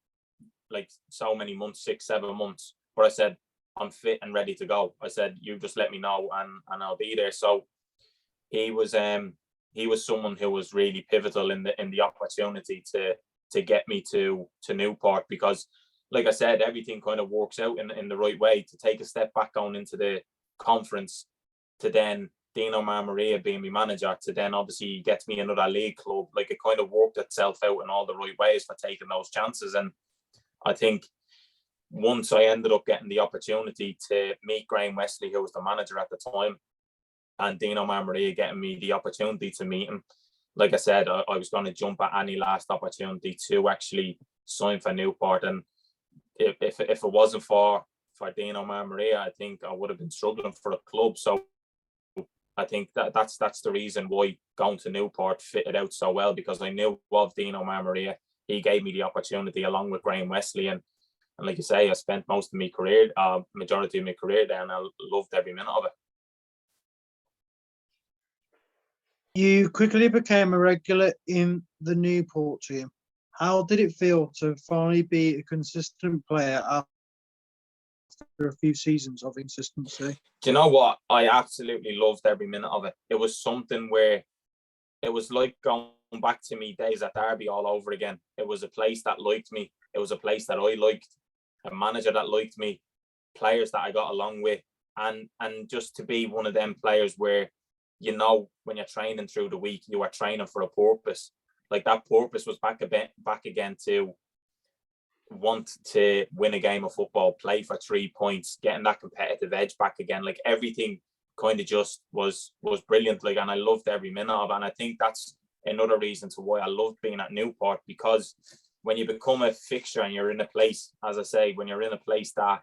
like so many months, 6-7 months, but I said I'm fit and ready to go." I said, "You just let me know and I'll be there." So he was someone who was really pivotal in the opportunity to get me to Newport, because like I said, everything kind of works out in the right way. To take a step back going into the conference, to then Dino Marmaria being my manager, to then obviously he gets me another league club. Like, it kind of worked itself out in all the right ways for taking those chances. And I think once I ended up getting the opportunity to meet Graham Wesley, who was the manager at the time, and Dino Marmaria getting me the opportunity to meet him, like I said, I was going to jump at any last opportunity to actually sign for Newport. And if it wasn't for Dino Marmaria, I think I would have been struggling for a club. So I think that's the reason why going to Newport fitted out so well, because I knew of Dino Marmaria. He gave me the opportunity along with Graham Wesley, and like you say, I spent most of my career, majority of my career there, and I loved every minute of it. You quickly became a regular in the Newport team. How did it feel to finally be a consistent player after a few seasons of consistency? Do you know what? I absolutely loved every minute of it. It was something where it was like going back to me days at Derby all over again. It was a place that liked me. It was a place that I liked, a manager that liked me, players that I got along with, and just to be one of them players where, you know, when you're training through the week, you are training for a purpose. Like, that purpose was back again to want to win a game of football, play for 3 points, getting that competitive edge back again. Like, everything kind of just was brilliant. Like, and I loved every minute of it. And I think that's another reason to why I loved being at Newport, because when you become a fixture and you're in a place, as I say, when you're in a place that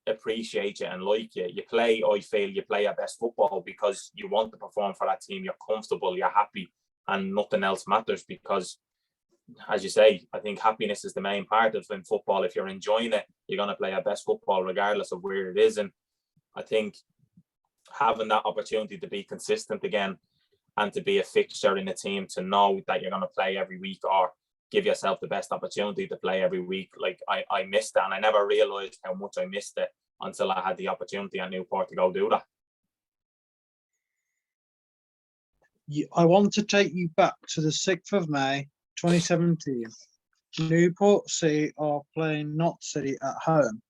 appreciate you and like you play, I feel you play your best football because you want to perform for that team. You're comfortable, you're happy, and nothing else matters. Because, as you say, I think happiness is the main part of in football. If you're enjoying it, you're going to play your best football regardless of where it is. And I think having that opportunity to be consistent again and to be a fixture in a team, to know that you're going to play every week or give yourself the best opportunity to play every week. Like, I missed it, and I never realised how much I missed it until I had the opportunity at Newport to go do that. I want to take you back to the 6th of May, 2017. Newport City are playing Notts City at home.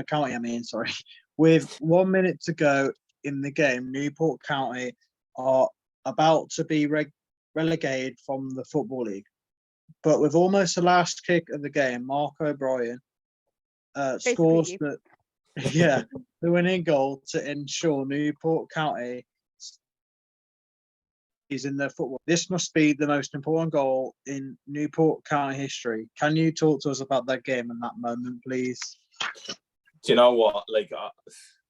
County, sorry. With 1 minute to go in the game, Newport County are about to be relegated from the Football League. But with almost the last kick of the game, Mark O'Brien scores the winning goal to ensure Newport County is in their football. This must be the most important goal in Newport County history. Can you talk to us about that game and that moment, please? Do you know what? Like,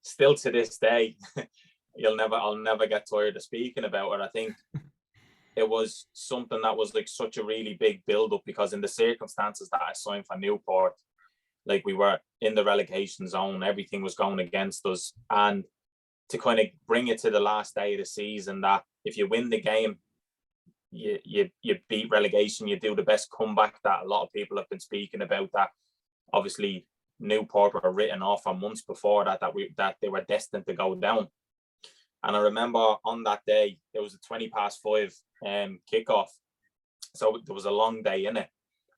still to this day, I'll never get tired of speaking about it. I think it was something that was like such a really big build-up, because in the circumstances that I signed for Newport, like, we were in the relegation zone, everything was going against us, and to kind of bring it to the last day of the season, that if you win the game, you beat relegation, you do the best comeback, that a lot of people have been speaking about, that obviously Newport were written off for months before that they were destined to go down. And I remember on that day, it was a 5:20 kickoff. So there was a long day in it.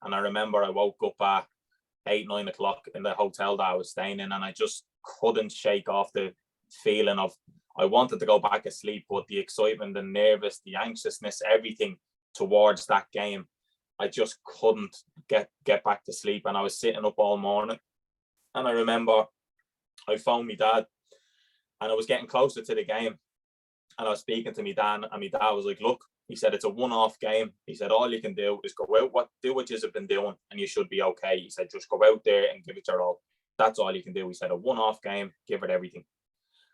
And I remember I woke up at 8-9 o'clock in the hotel that I was staying in, and I just couldn't shake off the feeling of, I wanted to go back to sleep, but the excitement, the nervous, the anxiousness, everything towards that game, I just couldn't get back to sleep. And I was sitting up all morning. And I remember I phoned my dad, and I was getting closer to the game. And I was speaking to my dad, and my dad was like, look, he said, it's a one-off game. He said, all you can do is go out, do what you've been doing, and you should be okay. He said, just go out there and give it your all. That's all you can do. He said, a one-off game, give it everything.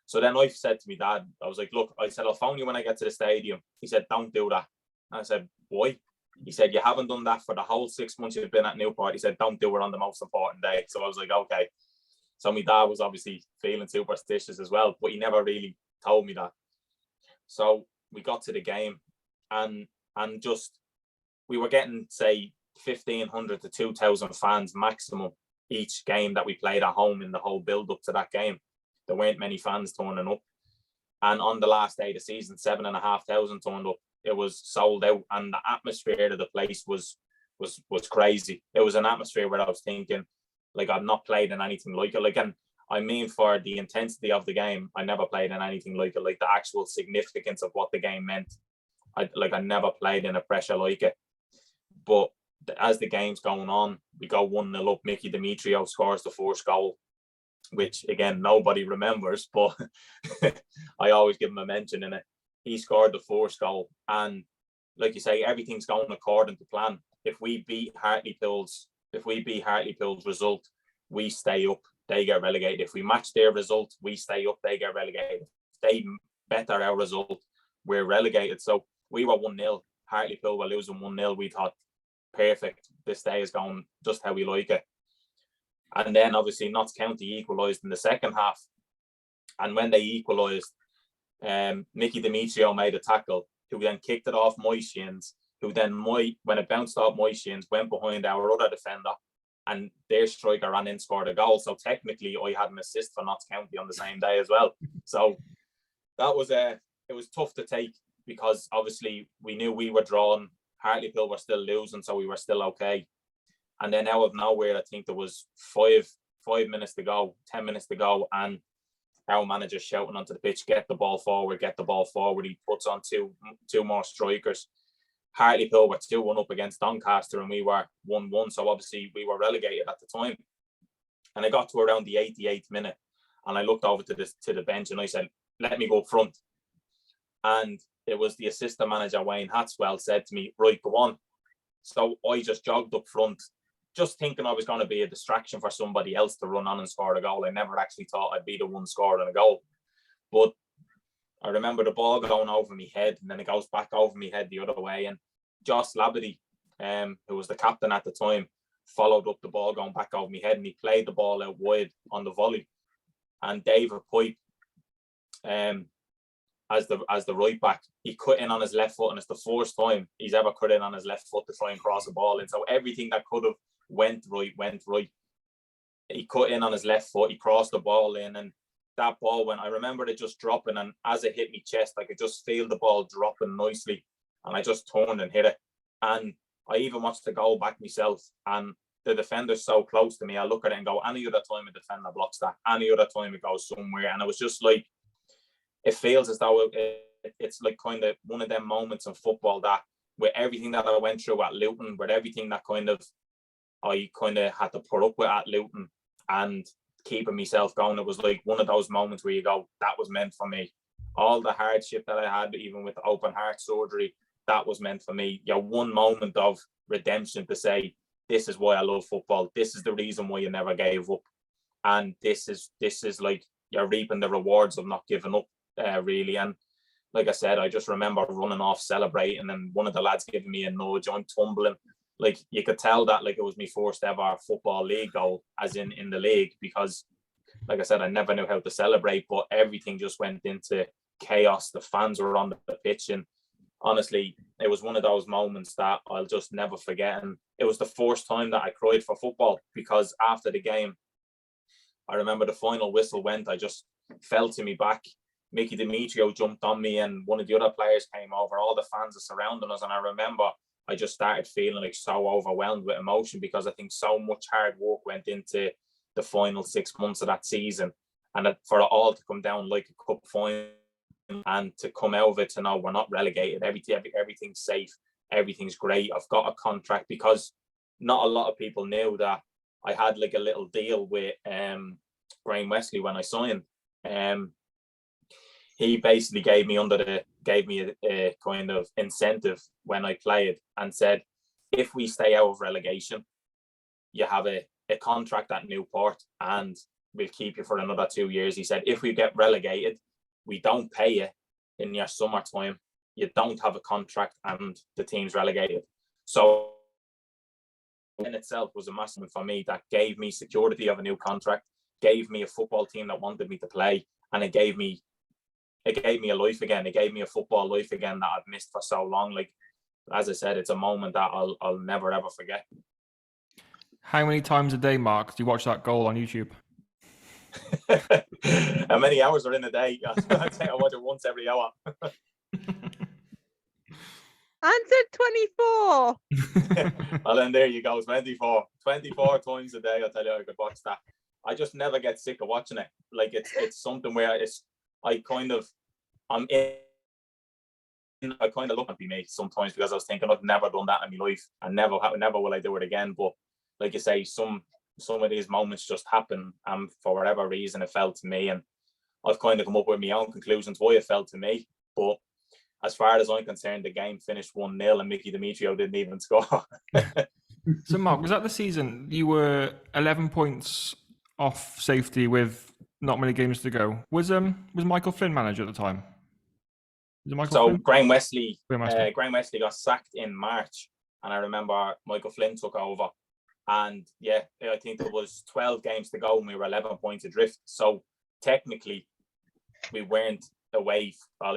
So then I said to my dad, I was like, look, I said, I'll phone you when I get to the stadium. He said, don't do that. And I said, why? He said, you haven't done that for the whole 6 months you've been at Newport. He said, don't do it on the most important day. So I was like, okay. So my dad was obviously feeling superstitious as well, but he never really told me that. So we got to the game, and just, we were getting, say, 1,500 to 2,000 fans maximum each game that we played at home in the whole build-up to that game. There weren't many fans turning up. And on the last day of the season, 7,500 turned up. It was sold out, and the atmosphere of the place was crazy. It was an atmosphere where I was thinking, like, I've not played in anything like it. Like, and I mean, for the intensity of the game, I never played in anything like it. Like, the actual significance of what the game meant, I never played in a pressure like it. But as the game's going on, we go 1-0 up. Mickey Demetrio scores the first goal, which, again, nobody remembers, but I always give him a mention in it. He scored the first goal, and like you say, everything's going according to plan. If we beat Hartlepool's result, we stay up, they get relegated. If we match their result, we stay up, they get relegated. If they better our result, we're relegated. So we were 1-0. Hartlepool were losing 1-0. We thought, perfect, this day is going just how we like it. And then obviously Notts County equalised in the second half. And when they equalised, Mickey Demetrio made a tackle, who then kicked it off my shins, who then, when it bounced off my shins, went behind our other defender, and their striker ran in, scored a goal. So technically I had an assist for Notts County on the same day as well. So that was it was tough to take, because obviously we knew we were drawn, Hartlepool were still losing, so we were still okay. And then out of nowhere, I think there was 5 minutes to go, 10 minutes to go, and our manager shouting onto the pitch, get the ball forward, get the ball forward. He puts on two more strikers. Hartlepool were 2-1 up against Doncaster, and we were 1-1. So obviously we were relegated at the time. And I got to around the 88th minute, and I looked over to the bench, and I said, let me go up front. And it was the assistant manager, Wayne Hatswell, said to me, right, go on. So I just jogged up front, just thinking I was going to be a distraction for somebody else to run on and score a goal. I never actually thought I'd be the one scoring a goal. But I remember the ball going over my head, and then it goes back over my head the other way. And Joss Labadie, who was the captain at the time, followed up the ball going back over my head, and he played the ball out wide on the volley. And David Pipe, as the right back, he cut in on his left foot, and it's the first time he's ever cut in on his left foot to try and cross a ball. And so everything that could have went right. He cut in on his left foot, he crossed the ball in, and that ball, when I remember it just dropping, and as it hit me chest, I could just feel the ball dropping nicely, and I just turned and hit it. And I even watched the goal back myself, and the defender's so close to me, I look at it and go, any other time a defender blocks that, any other time it goes somewhere. And it was just like, it feels as though it's like kind of one of them moments in football that, with everything that I went through at Luton, with everything that I had to put up with at Luton, and keeping myself going, it was like one of those moments where you go, that was meant for me. All the hardship that I had, even with the open heart surgery, that was meant for me. One moment of redemption to say, this is why I love football. This is the reason why you never gave up. And this is like, you're reaping the rewards of not giving up, really. And like I said, I just remember running off celebrating, and one of the lads giving me a nudge, I'm tumbling. Like, you could tell that like it was my first ever football league goal, as in the league, because like I said, I never knew how to celebrate, but everything just went into chaos. The fans were on the pitch, and honestly, it was one of those moments that I'll just never forget. And it was the first time that I cried for football, because after the game, I remember the final whistle went, I just fell to me back. Mickey Demetrio jumped on me, and one of the other players came over. All the fans are surrounding us, and I remember I just started feeling like so overwhelmed with emotion, because I think so much hard work went into the final 6 months of that season, and for it all to come down like a cup final, and to come out of it to know we're not relegated, everything's safe, everything's great. I've got a contract, because not a lot of people knew that I had like a little deal with Graham Wesley when I signed. he basically gave me a kind of incentive when I played and said, if we stay out of relegation, you have a contract at Newport and we'll keep you for another 2 years. He said, if we get relegated, we don't pay you in your summertime. You don't have a contract and the team's relegated. So in itself was a massive for me that gave me security of a new contract, gave me a football team that wanted me to play, and it gave me a life again. It gave me a football life again that I've missed for so long. Like, as I said, it's a moment that I'll never ever forget. How many times a day, Mark, do you watch that goal on YouTube? How many hours are in a day? I'd say I watch it once every hour. Answer 24. Well, then there you go, 24 times a day. I tell you, I could watch that. I just never get sick of watching it. Like, it's something where I kind of look at me sometimes because I was thinking I've never done that in my life and never will I do it again. But like you say, some of these moments just happen, and for whatever reason it fell to me, and I've kind of come up with my own conclusions why it fell to me. But as far as I'm concerned, the game finished 1-0 and Mickey Demetrio didn't even score. So, Mark, was that the season you were 11 points off safety with not many games to go? Was Michael Flynn manager at the time? So Graham Wesley got sacked in March, and I remember Michael Flynn took over. And yeah, I think there was 12 games to go and we were 11 points adrift. So technically, we weren't away,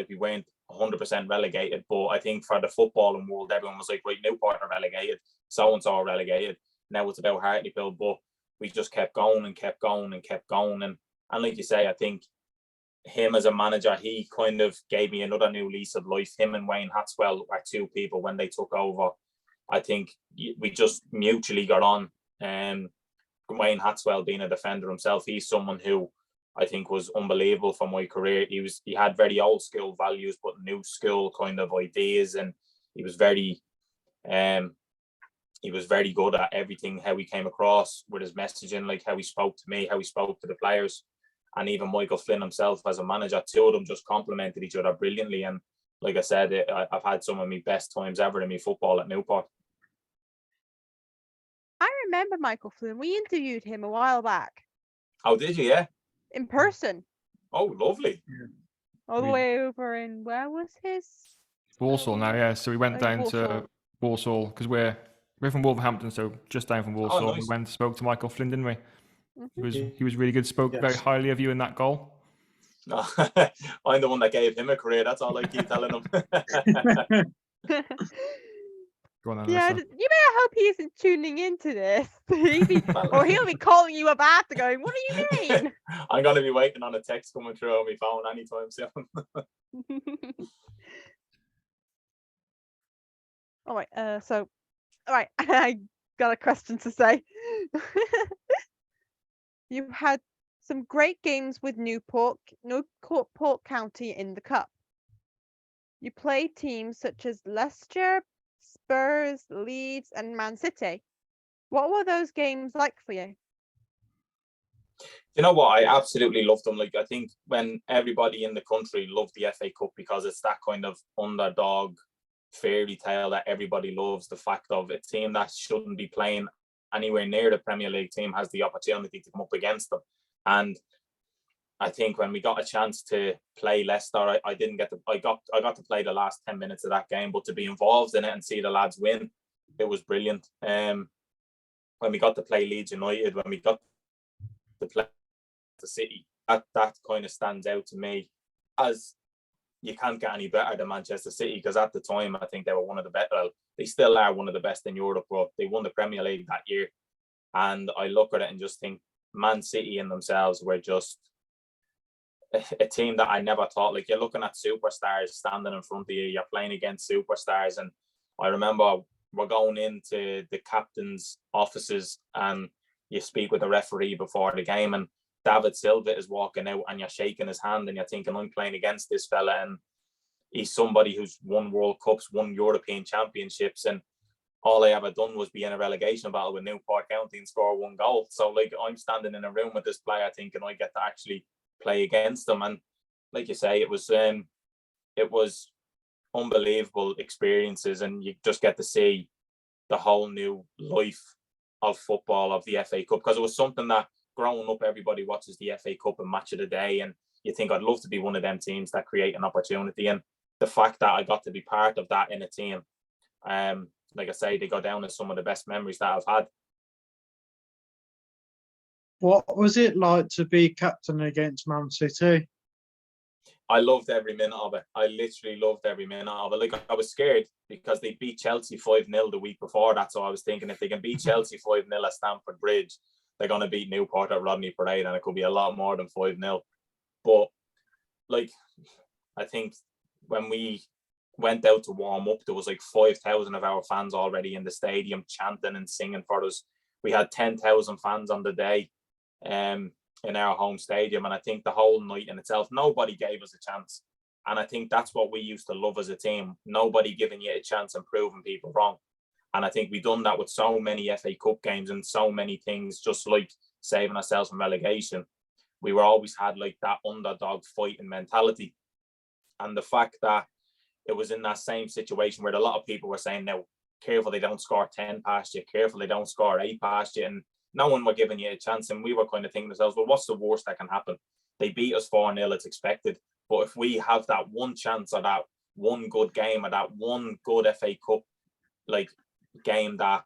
we weren't 100% relegated. But I think for the footballing world, everyone was like, right, Newport are relegated, so-and-so are relegated. Now it's about Hartlepool, but we just kept going and kept going and kept going. And like you say, I think him as a manager, he kind of gave me another new lease of life. Him and Wayne Hatswell are two people when they took over. I think we just mutually got on. Wayne Hatswell being a defender himself, he's someone who I think was unbelievable for my career. He had very old school values, but new school kind of ideas, and he was very good at everything, how he came across with his messaging, like how he spoke to me, how he spoke to the players, and even Michael Flynn himself as a manager. Two of them just complemented each other brilliantly, and like I said, I've had some of my best times ever in my football at Newport. I remember Michael Flynn. We interviewed him a while back. Oh, did you? Yeah. In person. Oh, lovely. All the way over in, where was his? Walsall now, yeah. So we went down to Walsall because we're from Wolverhampton, so just down from Walsall. Oh, nice. We went and spoke to Michael Flynn, didn't we? Mm-hmm. He was really good. Spoke very highly of you in that goal. No, I'm the one that gave him a career. That's all I keep telling him. Go on then, yeah, Alyssa. you better hope he isn't tuning into this. He'll be calling you up after going, what do you mean? I'm going to be waiting on a text coming through on my phone anytime soon. All right, I got a question to say. You had some great games with Newport County in the Cup. You played teams such as Leicester, Spurs, Leeds, and Man City. What were those games like for you? You know what? I absolutely loved them. Like, I think when everybody in the country loved the FA Cup because it's that kind of underdog fairy tale that everybody loves, the fact of a team that shouldn't be playing anywhere near the Premier League team has the opportunity to come up against them. And I think when we got a chance to play Leicester, I got to play the last 10 minutes of that game, but to be involved in it and see the lads win, it was brilliant. When we got to play Leeds United, when we got to play the City, that kind of stands out to me as you can't get any better than Manchester City, because at the time I think they were one of the best. Well, they still are one of the best in Europe, but they won the Premier League that year. And I look at it and just think Man City in themselves were just a team that I never thought. Like, you're looking at superstars standing in front of you, you're playing against superstars. And I remember we're going into the captain's offices and you speak with the referee before the game, and David Silva is walking out and you're shaking his hand and you're thinking, I'm playing against this fella, and he's somebody who's won World Cups, won European Championships, and all I ever done was be in a relegation battle with Newport County and score one goal. So, like, I'm standing in a room with this player thinking I get to actually play against them. And like you say, it was unbelievable experiences, and you just get to see the whole new life of football, of the FA Cup, because it was something that growing up, everybody watches the FA Cup and Match of the Day, and you think I'd love to be one of them teams that create an opportunity. And the fact that I got to be part of that in a team, like I say, they go down as some of the best memories that I've had. What was it like to be captain against Man City? I loved every minute of it. I literally loved every minute of it. Like, I was scared because they beat Chelsea 5-0 the week before that. So I was thinking, if they can beat Chelsea 5-0 at Stamford Bridge, they're going to beat Newport at Rodney Parade, and it could be a lot more than 5-0. But, like, I think when we went out to warm up, there was like 5,000 of our fans already in the stadium chanting and singing for us. We had 10,000 fans on the day. In our home stadium, and I think the whole night in itself, nobody gave us a chance, and I think that's what we used to love as a team. Nobody giving you a chance and proving people wrong. And I think we've done that with so many FA Cup games and so many things, just like saving ourselves from relegation. We were always had like that underdog fighting mentality, and the fact that it was in that same situation where a lot of people were saying, now careful they don't score 10 past you, careful they don't score 8 past you, and no one were giving you a chance. And we were kind of thinking to ourselves, well, what's the worst that can happen? They beat us 4-0, it's expected. But if we have that one chance, or that one good game, or that one good FA Cup like game that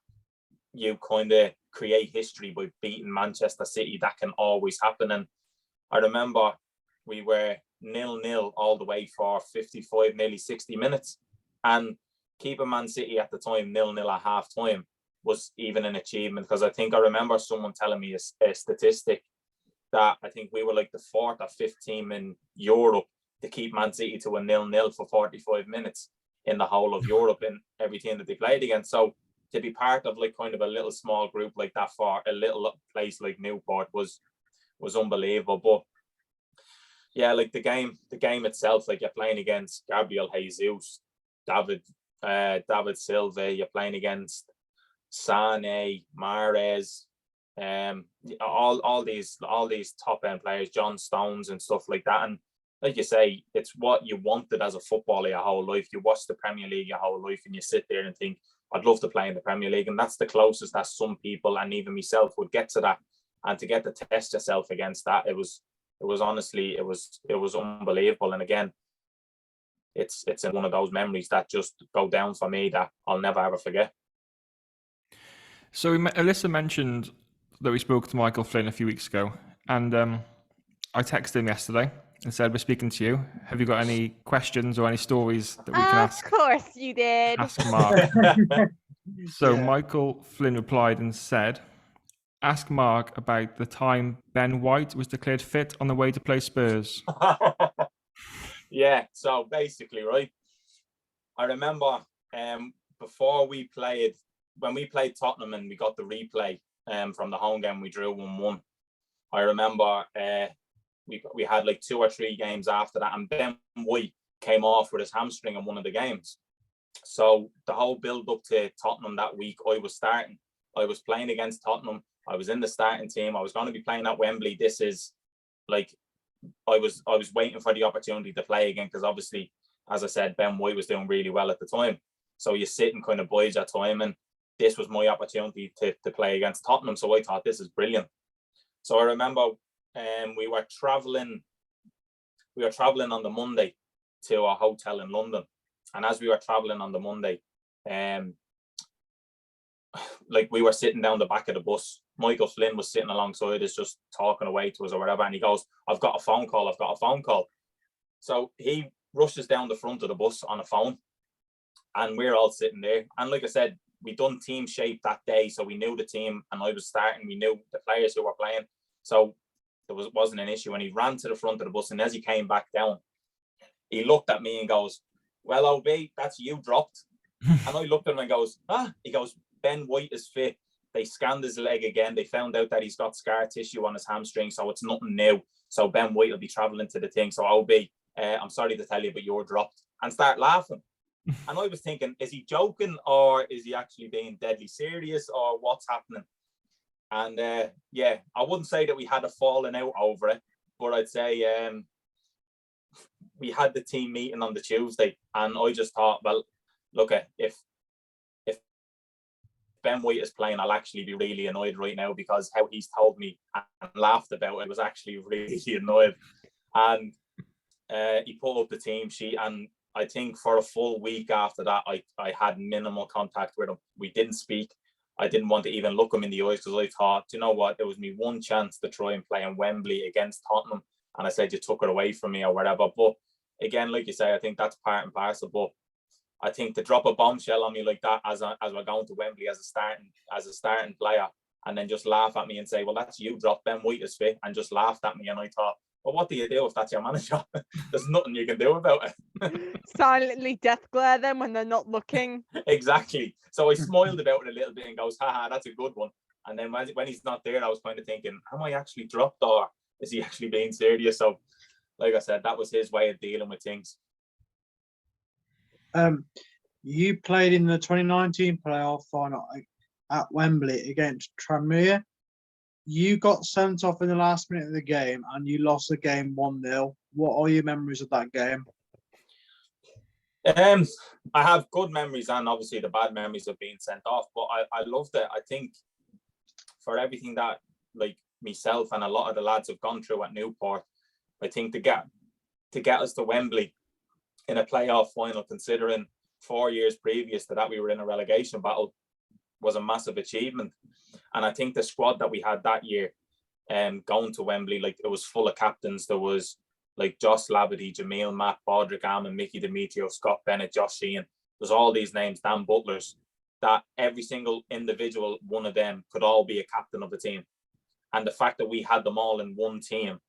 you kind of create history by beating Manchester City, that can always happen. And I remember we were 0-0 all the way for 55, nearly 60 minutes. And keeping Man City at the time 0-0 at half time was even an achievement, because I think I remember someone telling me a statistic that I think we were like the 4th or 5th team in Europe to keep Man City to a 0-0 for 45 minutes in the whole of Europe in every team that they played against. So to be part of like kind of a little small group like that for a little place like Newport was unbelievable. But yeah, like the game itself, like you're playing against Gabriel Jesus, David Silva, you're playing against Sane, Mahrez, all these top end players, John Stones and stuff like that. And like you say, it's what you wanted as a footballer your whole life. You watch the Premier League your whole life, and you sit there and think, I'd love to play in the Premier League. And that's the closest that some people, and even myself, would get to that. And to get to test yourself against that, it was honestly, it was unbelievable. And again, it's one of those memories that just go down for me that I'll never ever forget. So Alyssa mentioned that we spoke to Michael Flynn a few weeks ago, and I texted him yesterday and said, we're speaking to you. Have you got any questions or any stories that we can ask? Of course you did. Ask Mark. So Yeah. Michael Flynn replied and said, ask Mark about the time Ben White was declared fit on the way to play Spurs. Yeah, so basically, right, I remember when we played Tottenham and we got the replay from the home game, we drew 1-1. I remember we had like 2 or 3 games after that, and Ben White came off with his hamstring in one of the games. So the whole build up to Tottenham that week, I was starting. I was playing against Tottenham. I was in the starting team. I was going to be playing at Wembley. This is like, I was waiting for the opportunity to play again, because obviously, as I said, Ben White was doing really well at the time. So you sit and kind of bide your time, and this was my opportunity to play against Tottenham. So I thought, this is brilliant. So I remember we were traveling on the Monday to a hotel in London. And as we were traveling on the Monday, like we were sitting down the back of the bus. Michael Flynn was sitting alongside us, just talking away to us or whatever. And he goes, I've got a phone call. So he rushes down the front of the bus on a phone, and we're all sitting there. And like I said, we done team shape that day, so we knew the team, and I was starting. We knew the players who were playing, so there wasn't an issue. And he ran to the front of the bus, and as he came back down, he looked at me and goes, well, OB, that's you dropped. And I looked at him and goes, he goes, Ben White is fit. They scanned his leg again. They found out that he's got scar tissue on his hamstring, so it's nothing new. So Ben White will be travelling to the thing. So OB, I'm sorry to tell you, but you're dropped. And start laughing. And I was thinking, is he joking, or is he actually being deadly serious, or what's happening? And yeah, I wouldn't say that we had a falling out over it, but I'd say we had the team meeting on the Tuesday, and I just thought, well, look, if Ben White is playing, I'll actually be really annoyed right now, because how he's told me and laughed about it, was actually really annoyed. And he put up the team sheet, and I think for a full week after that, I had minimal contact with him. We didn't speak. I didn't want to even look him in the eyes, because I thought, you know what, there was me one chance to try and play in Wembley against Tottenham, and I said, you took it away from me or whatever. But again, like you say, I think that's part and parcel. But I think to drop a bombshell on me like that as we're going to Wembley as a starting player, and then just laugh at me and say, well, that's you, drop Ben White is fit, and just laughed at me. And I thought, well, what do you do if that's your manager? There's nothing you can do about it. Silently death glare them when they're not looking. Exactly. So I smiled about it a little bit and goes, haha, that's a good one. And then when he's not there, I was kind of thinking, am I actually dropped, or is he actually being serious? So, like I said, that was his way of dealing with things. You played in the 2019 playoff final at Wembley against Tranmere. You got sent off in the last minute of the game, and you lost the game 1-0. What are your memories of that game? I have good memories, and obviously the bad memories of being sent off, but I loved it. I think for everything that, like, myself and a lot of the lads have gone through at Newport, I think to get us to Wembley in a playoff final, considering 4 years previous to that we were in a relegation battle, was a massive achievement. And I think the squad that we had that year, going to Wembley, like, it was full of captains. There was like Josh Labadie, Jamil Matt, Bodrick Allen, Mickey Demetrio, Scott Bennett, Josh Sheehan. There's all these names, Dan Butlers, that every single individual one of them could all be a captain of the team. And the fact that we had them all in one team,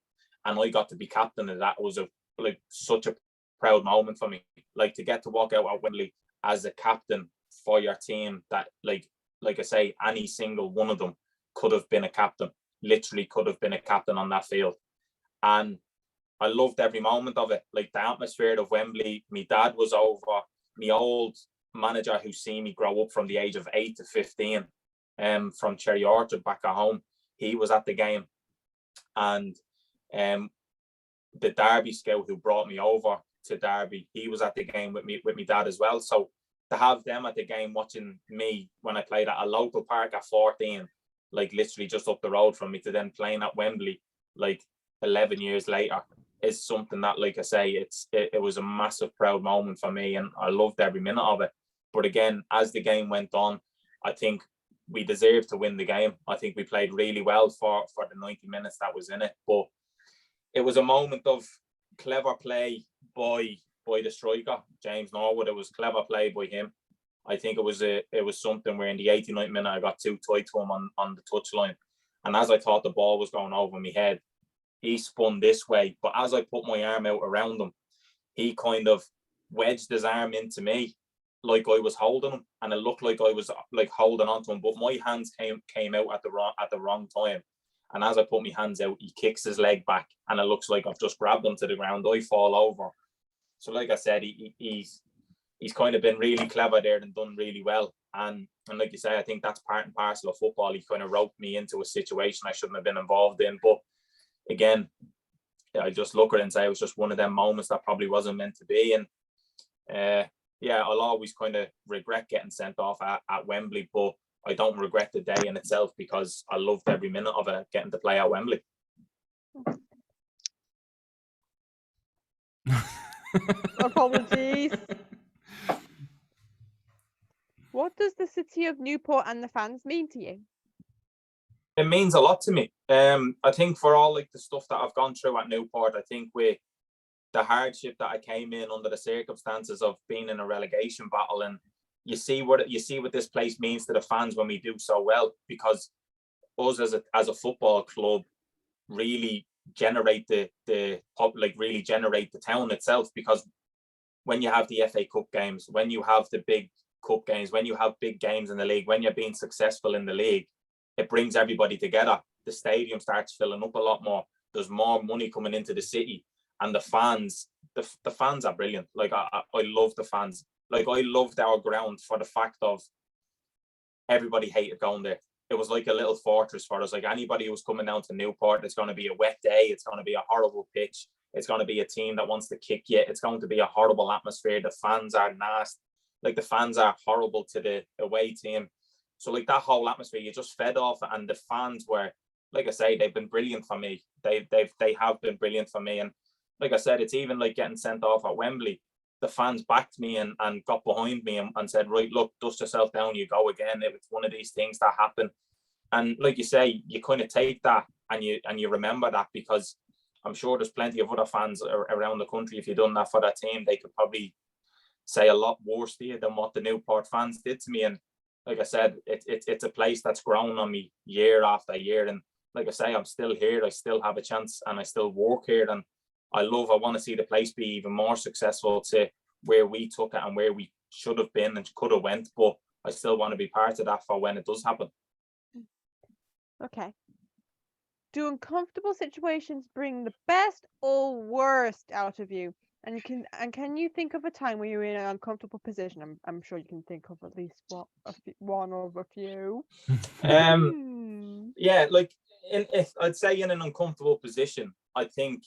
and I got to be captain of that, was such a proud moment for me. Like, to get to walk out at Wembley as a captain for your team, that like I say, any single one of them could have been a captain, literally could have been a captain on that field. And I loved every moment of it. Like, the atmosphere of Wembley. My dad was over. My old manager, who seen me grow up from the age of 8 to 15, from Cherry Orchard back at home, he was at the game. And the Derby scout who brought me over to Derby, he was at the game with me, with my dad as well. So to have them at the game watching me when I played at a local park at 14, like literally just up the road from me, to then playing at Wembley like 11 years later, is something that, like I say, it was a massive proud moment for me, and I loved every minute of it. But again, as the game went on, I think we deserved to win the game. I think we played really well for the 90 minutes that was in it. But it was a moment of clever play by the striker, James Norwood. It was clever play by him. I think it was something where in the 89th minute I got too tight to him on the touchline. And as I thought the ball was going over my head, he spun this way. But as I put my arm out around him, he kind of wedged his arm into me like I was holding him. And it looked like I was like holding on to him. But my hands came out at the wrong time. And as I put my hands out, he kicks his leg back. And it looks like I've just grabbed him to the ground. I fall over. So like I said, he's kind of been really clever there and done really well. And like you say, I think that's part and parcel of football. He kind of roped me into a situation I shouldn't have been involved in. But again, I just look at it and say it was just one of them moments that probably wasn't meant to be. And I'll always kind of regret getting sent off at Wembley, but I don't regret the day in itself, because I loved every minute of it, getting to play at Wembley. Apologies. What does the city of Newport and the fans mean to you? It means a lot to me. I think for all like the stuff that I've gone through at Newport, I think with the hardship that I came in under, the circumstances of being in a relegation battle, and you see what this place means to the fans when we do so well, because us as a football club really generate the town itself. Because when you have the FA Cup games, when you have the big cup games, when you have big games in the league, when you're being successful in the league, it brings everybody together. The stadium starts filling up a lot more. There's more money coming into the city, and the fans are brilliant. Like I love the fans. Like I loved our ground for the fact of everybody hated going there. It was like a little fortress for us. Like anybody who was coming down to Newport, it's going to be a wet day, it's going to be a horrible pitch, It's going to be a team that wants to kick you. It's going to be a horrible atmosphere. The fans are nasty. Like, the fans are horrible to the away team. So, like, that whole atmosphere, you just fed off it. And the fans were, like I say, they've been brilliant for me. They have been brilliant for me. And like I said, it's even like getting sent off at Wembley. The fans backed me and got behind me and said, right, look, dust yourself down, you go again. It's one of these things that happen. And like you say, you kind of take that and you remember that, because I'm sure there's plenty of other fans around the country. If you've done that for that team, they could probably say a lot worse to you than what the Newport fans did to me. And like I said, it's a place that's grown on me year after year. And like I say, I'm still here. I still have a chance and I still work here. And I want to see the place be even more successful to where we took it and where we should have been and could have went. But I still want to be part of that for when it does happen. Okay. Do uncomfortable situations bring the best or worst out of you? And can you think of a time where you're in an uncomfortable position? I'm sure you can think of at least one or a few. Yeah, like if I'd say in an uncomfortable position, I think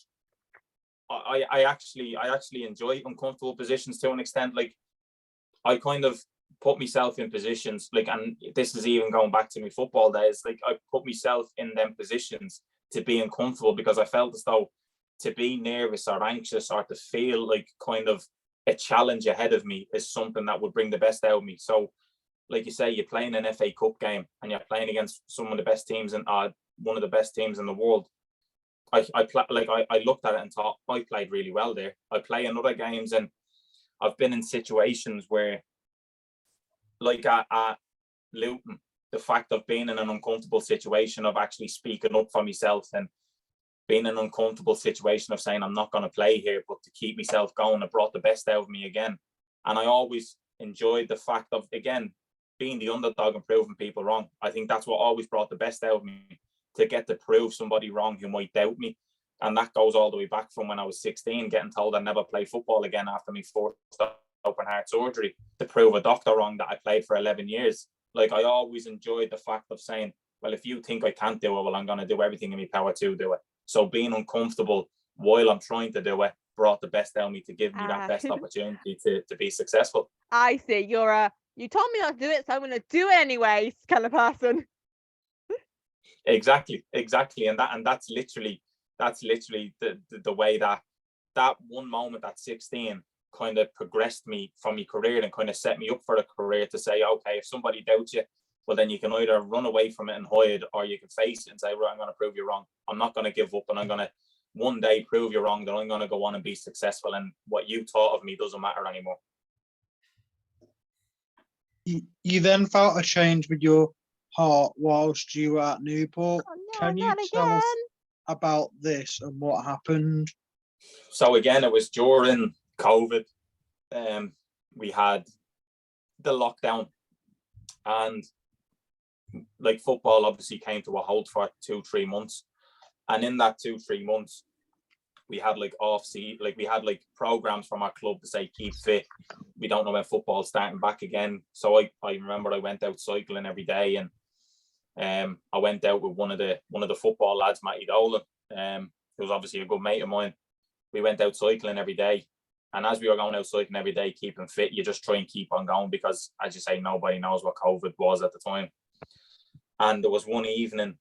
I actually enjoy uncomfortable positions to an extent. Like, I kind of put myself in positions, like, and this is even going back to my football days, like, I put myself in them positions to be uncomfortable, because I felt as though to be nervous or anxious or to feel like kind of a challenge ahead of me is something that would bring the best out of me. So like you say, you're playing an FA Cup game and you're playing against some of the best teams and one of the best teams in the world. I looked at it and thought, I played really well there. I play in other games and I've been in situations where, like at Luton, the fact of being in an uncomfortable situation of actually speaking up for myself and being in an uncomfortable situation of saying I'm not going to play here, but to keep myself going, it brought the best out of me again. And I always enjoyed the fact of, again, being the underdog and proving people wrong. I think that's what always brought the best out of me, to get to prove somebody wrong who might doubt me. And that goes all the way back from when I was 16, getting told I'd never play football again after my first open heart surgery, to prove a doctor wrong that I played for 11 years. Like, I always enjoyed the fact of saying, well, if you think I can't do it, well, I'm going to do everything in my power to do it. So being uncomfortable while I'm trying to do it brought the best out of me to give me that best opportunity to be successful. I see. You told me not to do it, so I'm going to do it anyways kind of person. Exactly. And that's literally the way that one moment at 16 kind of progressed me from my career and kind of set me up for a career to say, okay, if somebody doubts you, well, then you can either run away from it and hide, or you can face it and say, right, I'm going to prove you wrong. I'm not going to give up, and I'm going to one day prove you wrong, that I'm going to go on and be successful, and what you thought of me doesn't matter anymore. You then felt a change with your heart whilst you were at Newport. Oh, no, Can you tell us about this and what happened? So again, it was during COVID. We had the lockdown, and like, football obviously came to a halt for 2-3 months. And in that 2-3 months, we had like we had like programs from our club to say keep fit. We don't know when football's starting back again. So I remember I went out cycling every day, and I went out with one of the football lads, Matty Dolan, who was obviously a good mate of mine. We went out cycling every day, and as we were going out cycling every day, keeping fit, you just try and keep on going, because, as you say, nobody knows what COVID was at the time. And there was one evening,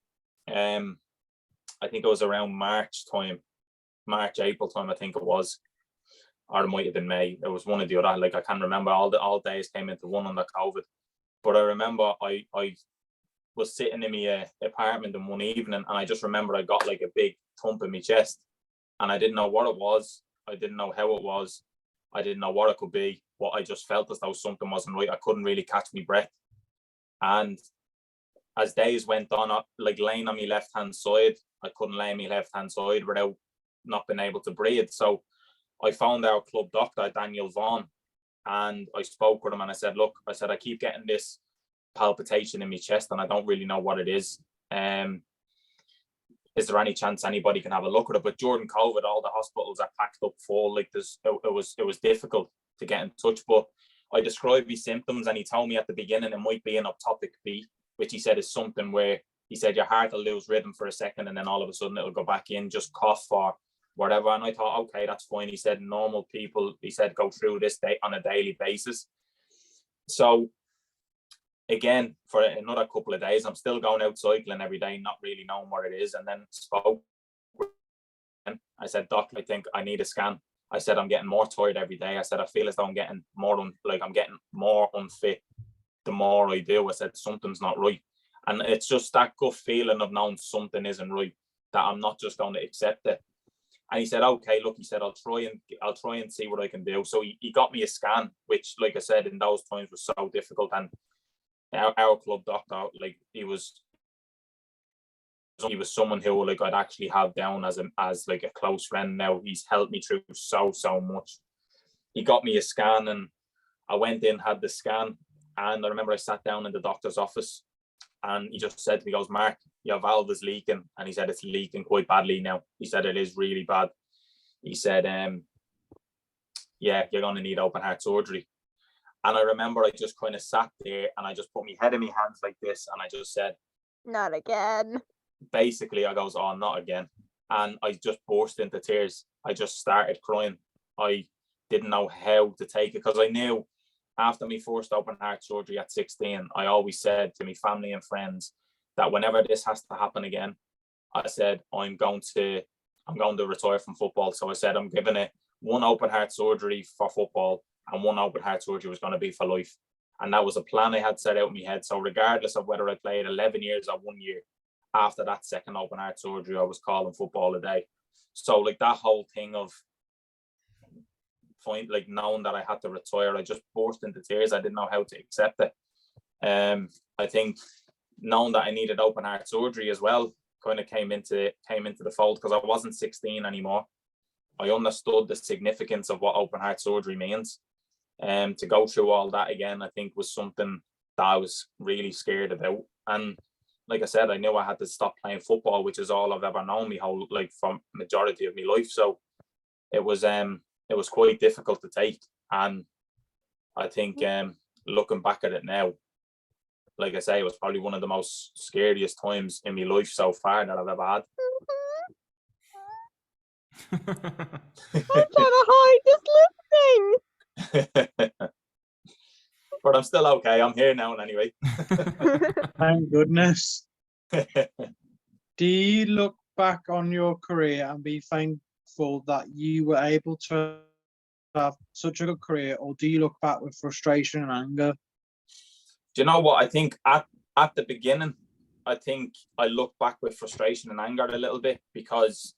I think it was around March, April time, I think it was, or it might have been May. It was one or the other. Like, I can't remember. All days came into one under COVID. But I remember I was sitting in my apartment in one evening, and I just remember I got like a big thump in my chest, and I didn't know what it was. I didn't know how it was. I didn't know what it could be. But I just felt as though something wasn't right. I couldn't really catch my breath. And as days went on, like, laying on my left-hand side, I couldn't lay on my left-hand side without not being able to breathe. So I found our club doctor, Daniel Vaughan, and I spoke with him, and I said, look, I keep getting this palpitation in my chest and I don't really know what it is. Is there any chance anybody can have a look at it? But during COVID, all the hospitals are packed up full. Like, it was difficult to get in touch. But I described these symptoms, and he told me at the beginning it might be an ectopic beat, which he said is something where he said your heart will lose rhythm for a second, and then all of a sudden it'll go back in. Just cough for whatever. And I thought, okay, that's fine. He said, normal people, he said, go through this day on a daily basis. So again, for another couple of days, I'm still going out cycling every day, not really knowing what it is. And then spoke with him. I said, Doc, I think I need a scan. I said, I'm getting more tired every day. I said, I feel as though I'm getting more unfit the more I do. I said, something's not right. And it's just that gut feeling of knowing something isn't right, that I'm not just going to accept it. And he said, okay, look, he said, I'll try and see what I can do. So he got me a scan, which, like I said, in those times was so difficult. And our club doctor, like, he was someone who, like, I'd actually have down as like a close friend now. He's helped me through so much. He got me a scan, and I went in, had the scan, and I remember I sat down in the doctor's office, and he just said to me, he goes, Mark, your valve is leaking. And he said, it's leaking quite badly now. He said, it is really bad. He said, yeah, you're going to need open heart surgery. And I remember I just kind of sat there, and I just put my head in my hands like this, and I just said, not again. Basically, I goes, oh, not again. And I just burst into tears. I just started crying. I didn't know how to take it, because I knew after my first open heart surgery at 16, I always said to my family and friends that whenever this has to happen again, I said, I'm going to retire from football. So I said, I'm giving it one open heart surgery for football, and one open heart surgery was going to be for life. And that was a plan I had set out in my head. So regardless of whether I played 11 years or 1 year, after that second open heart surgery, I was calling football a day. So, like, that whole thing of knowing that I had to retire, I just burst into tears. I didn't know how to accept it. I think knowing that I needed open heart surgery as well kind of came into the fold, because I wasn't 16 anymore. I understood the significance of what open heart surgery means. To go through all that again, I think, was something that I was really scared about. And like I said, I knew I had to stop playing football, which is all I've ever known from majority of my life. So it was quite difficult to take. And I think looking back at it now, like I say, it was probably one of the most scariest times in my life so far that I've ever had. I'm trying to hide just listening. But I'm still okay. I'm here now anyway. Thank goodness. Do you look back on your career and be thankful that you were able to have such a good career, or do you look back with frustration and anger? Do you know what? I think at the beginning, I think I look back with frustration and anger a little bit, because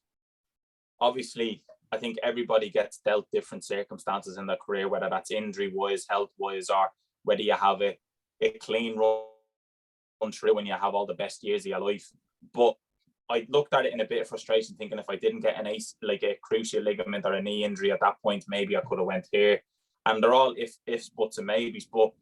obviously I think everybody gets dealt different circumstances in their career, whether that's injury-wise, health-wise, or whether you have a clean run through when you have all the best years of your life. But I looked at it in a bit of frustration, thinking if I didn't get a cruciate ligament or a knee injury at that point, maybe I could have went here. And they're all ifs, buts and maybes. But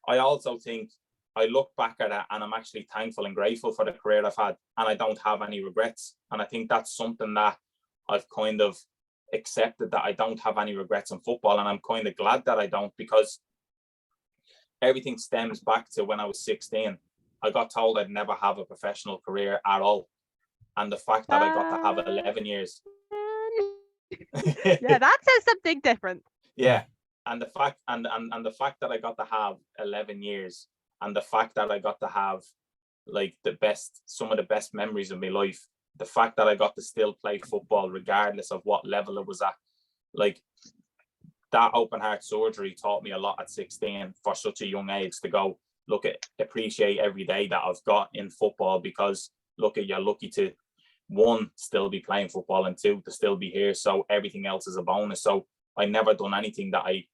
I also think I look back at it and I'm actually thankful and grateful for the career I've had, and I don't have any regrets. And I think that's something that I've kind of accepted, that I don't have any regrets in football, and I'm kind of glad that I don't, because everything stems back to when I was 16. I got told I'd never have a professional career at all. And the fact that I got to have 11 years. Yeah, that says something different. Yeah. And the fact that I got to have 11 years, and the fact that I got to have some of the best memories of my life, the fact that I got to still play football regardless of what level it was at, like, that open heart surgery taught me a lot at 16 for such a young age, to go, look, appreciate every day that I've got in football, because look, you're lucky to, one, still be playing football, and two, to still be here. So everything else is a bonus. So I never done anything that I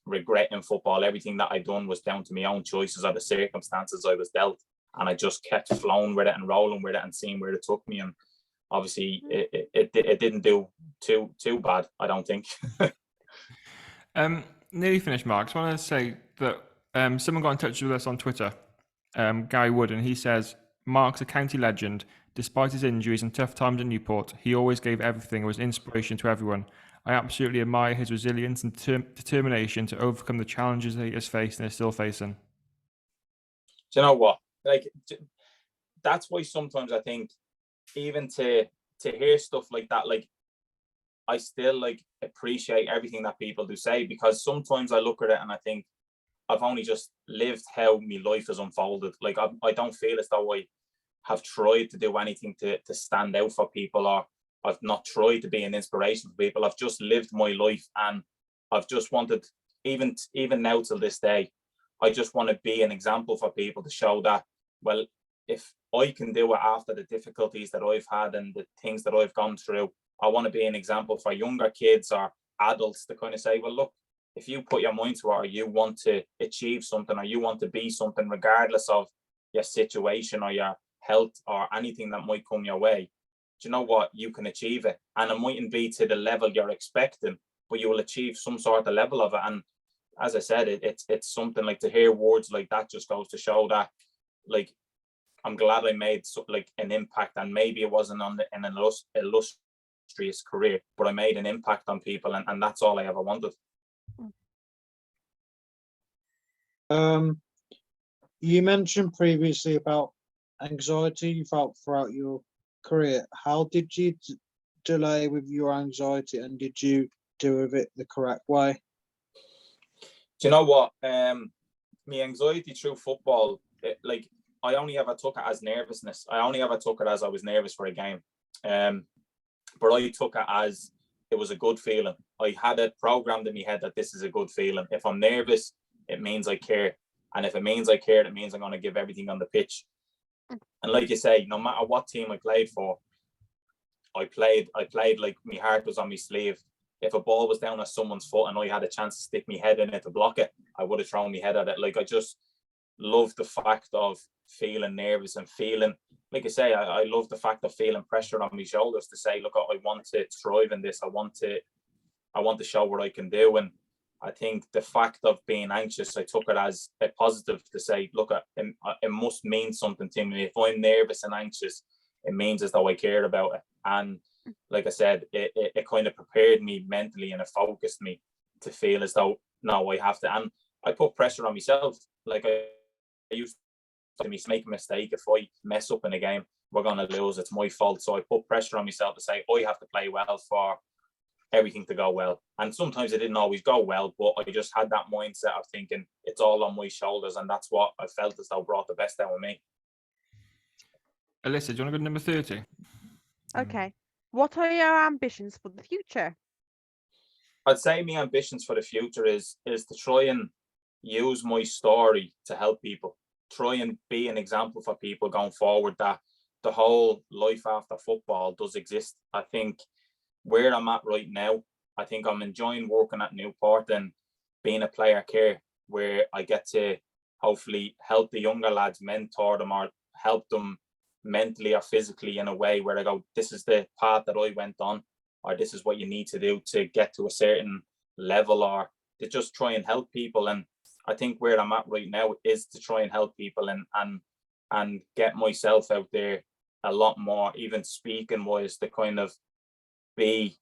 regret in football. Everything that I done was down to my own choices or the circumstances I was dealt, and I just kept flowing with it and rolling with it and seeing where it took me. And obviously it didn't do too bad, I don't think. Nearly finished, Mark. I just want to say that someone got in touch with us on Twitter, Gary Wood, and he says, Mark's a county legend. Despite his injuries and tough times at Newport, he always gave everything and was an inspiration to everyone. I absolutely admire his resilience and determination to overcome the challenges that he has faced and is still facing. Do you know what? That's why sometimes I think, even to to hear stuff like that, like I still like appreciate everything that people do say, because sometimes I look at it and I think I've only just lived how my life has unfolded. Like I don't feel as though I have tried to do anything to stand out for people, or I've not tried to be an inspiration for people. I've just lived my life, and I've just wanted, even now till this day, I just want to be an example for people to show that, well, if I can do it after the difficulties that I've had and the things that I've gone through, I want to be an example for younger kids or adults to kind of say, well, look, if you put your mind to it, or you want to achieve something, or you want to be something, regardless of your situation or your health or anything that might come your way, do you know what? You can achieve it. And it mightn't be to the level you're expecting, but you will achieve some sort of level of it. And as I said, it's something like, to hear words like that just goes to show that, like, I'm glad I made like an impact, and maybe it wasn't on an illustrious career, but I made an impact on people, and that's all I ever wanted. You mentioned previously about anxiety you felt throughout your career. How did you delay with your anxiety, and did you deal with it the correct way? Do you know what? My anxiety through football, like, I only ever took it as nervousness. I only ever took it as I was nervous for a game. But I took it as it was a good feeling. I had it programmed in my head that this is a good feeling. If I'm nervous, it means I care. And if it means I care, it means I'm going to give everything on the pitch. And like you say, no matter what team I played for, I played like my heart was on my sleeve. If a ball was down at someone's foot and I had a chance to stick my head in it to block it, I would have thrown my head at it. Like, I just love the fact of feeling nervous and feeling, like I say, I love the fact of feeling pressure on my shoulders to say, look, I want to thrive in this. I want to show what I can do. And I think the fact of being anxious, I took it as a positive to say, look, it must mean something to me. If I'm nervous and anxious, it means as though I care about it. And like I said, it kind of prepared me mentally, and it focused me to feel as though, no, I have to. And I put pressure on myself. Like, I used to make a mistake. If I mess up in a game, we're going to lose. It's my fault. So I put pressure on myself to say, I have to play well for everything to go well. And sometimes it didn't always go well, but I just had that mindset of thinking it's all on my shoulders. And that's what I felt as though brought the best out of me. Alyssa, do you want to go to number 30? Okay. What are your ambitions for the future? I'd say my ambitions for the future is to try and use my story to help people. Try and be an example for people going forward, that the whole life after football does exist. I think where I'm at right now, I think I'm enjoying working at Newport and being a player care, where I get to hopefully help the younger lads, mentor them, or help them mentally or physically in a way where I go, this is the path that I went on, or this is what you need to do to get to a certain level, or to just try and help people. And I think where I'm at right now is to try and help people and get myself out there a lot more, even speaking wise, to kind of be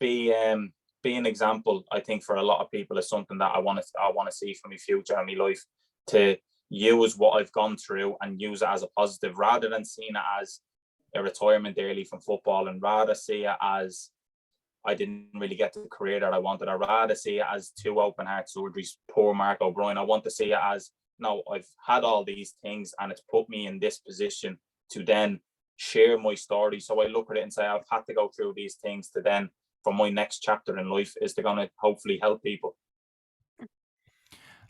an example. I think for a lot of people is something that I want to see for my future and my life, to use what I've gone through and use it as a positive, rather than seeing it as a retirement early from football, and rather see it as I didn't really get the career that I wanted. I'd rather see it as 2 open heart surgeries, poor Mark O'Brien. I want to see it as, no, I've had all these things and it's put me in this position to then share my story. So I look at it and say, I've had to go through these things to then, for my next chapter in life, is to gonna hopefully help people.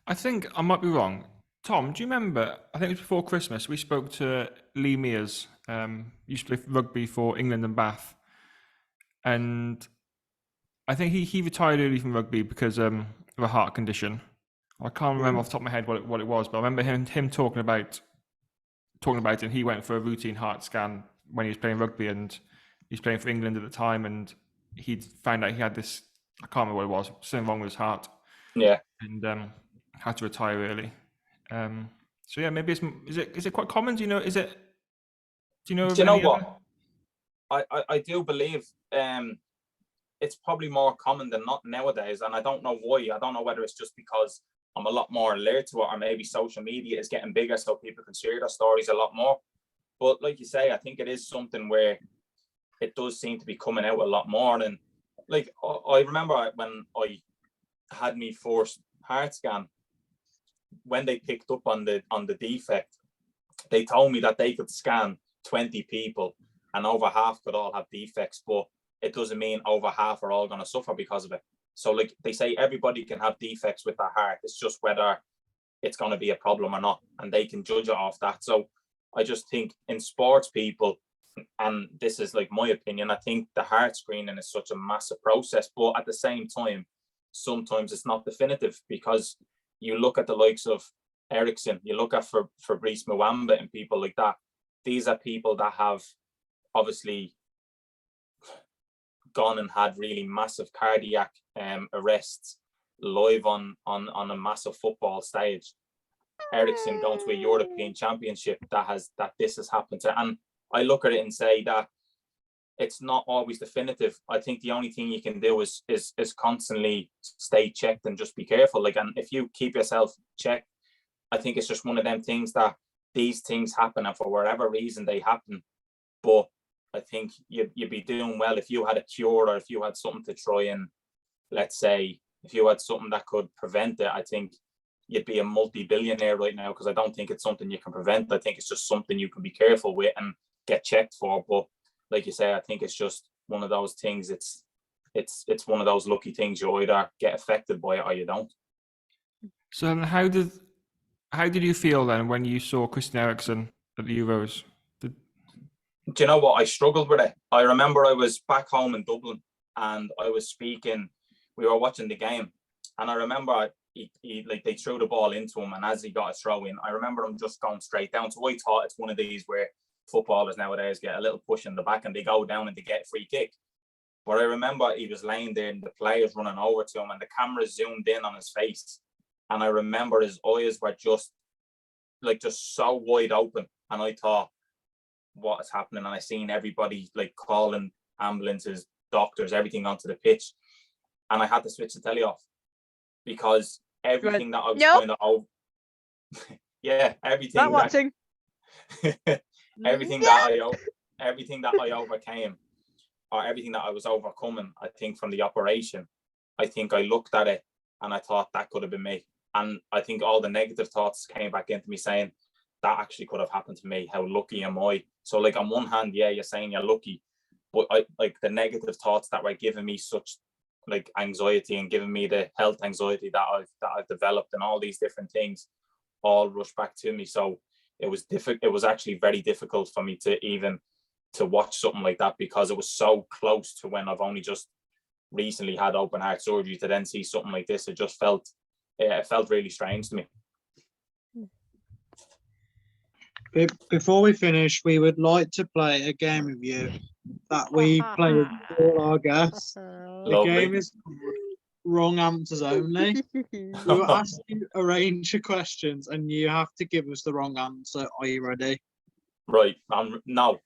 I think I might be wrong. Tom, do you remember, I think it was before Christmas, we spoke to Lee Mears, used to play rugby for England and Bath. And I think he retired early from rugby because of a heart condition. I can't remember off the top of my head what it was, but I remember him talking about it, and he went for a routine heart scan when he was playing rugby, and he was playing for England at the time, and he'd found out he had this, I can't remember what it was, something wrong with his heart. Yeah. And had to retire early. So yeah, maybe is it quite common? Do you know? Do you know what? I do believe it's probably more common than not nowadays, and I don't know why. I don't know whether it's just because I'm a lot more alert to it, or maybe social media is getting bigger so people can share their stories a lot more. But like you say, I think it is something where it does seem to be coming out a lot more. And like I remember when I had me first heart scan, when they picked up on the defect, they told me that they could scan 20 people and over half could all have defects, but it doesn't mean over half are all going to suffer because of it. So like they say, everybody can have defects with their heart. It's just whether it's going to be a problem or not, and they can judge it off that. So I just think in sports people, and this is like my opinion, I think the heart screening is such a massive process, but at the same time, sometimes it's not definitive, because you look at the likes of Ericsson, you look at Fabrice Muamba and people like that. These are people that have obviously gone and had really massive cardiac arrests live on a massive football stage. Ericsson going to a European Championship that this has happened to, and I look at it and say that it's not always definitive. I think the only thing you can do is constantly stay checked and just be careful. Like, and if you keep yourself checked, I think it's just one of them things that these things happen, and for whatever reason they happen. But I think you'd be doing well if you had a cure, or if you had something to try and, let's say, if you had something that could prevent it. I think you'd be a multi-billionaire right now, because I don't think it's something you can prevent. I think it's just something you can be careful with and get checked for. But like you say, I think it's just one of those things. It's one of those lucky things. You either get affected by it or you don't. So how did you feel then when you saw Christian Eriksen at the Euros? Do you know what? I struggled with it. I remember I was back home in Dublin and I was speaking. We were watching the game, and I remember he like they threw the ball into him, and as he got a throw in, I remember him just going straight down. So I thought it's one of these where footballers nowadays get a little push in the back and they go down and they get a free kick. But I remember he was laying there and the players running over to him, and the camera zoomed in on his face, and I remember his eyes were just so wide open, and I thought, what is happening? And I seen everybody like calling ambulances, doctors, everything onto the pitch, and I had to switch the telly off, because everything that I was kind of over, yeah, everything Not watching. everything that I overcame, or everything that I was overcoming, I think from the operation, I think I looked at it and I thought that could have been me. And I think all the negative thoughts came back into me saying that actually could have happened to me. How lucky am I? So like on one hand, yeah, you're saying you're lucky, but I like the negative thoughts that were giving me such like anxiety and giving me the health anxiety that I've developed, and all these different things all rushed back to me. So it was difficult. It was actually very difficult for me to watch something like that, because it was so close to when I've only just recently had open heart surgery. To then see something like this, it felt really strange to me. Before we finish, we would like to play a game with you that we play with all our guests. The Lovely. game is called Wrong Answers Only. We will ask you a range of questions and you have to give us the wrong answer. Are you ready? Right. No.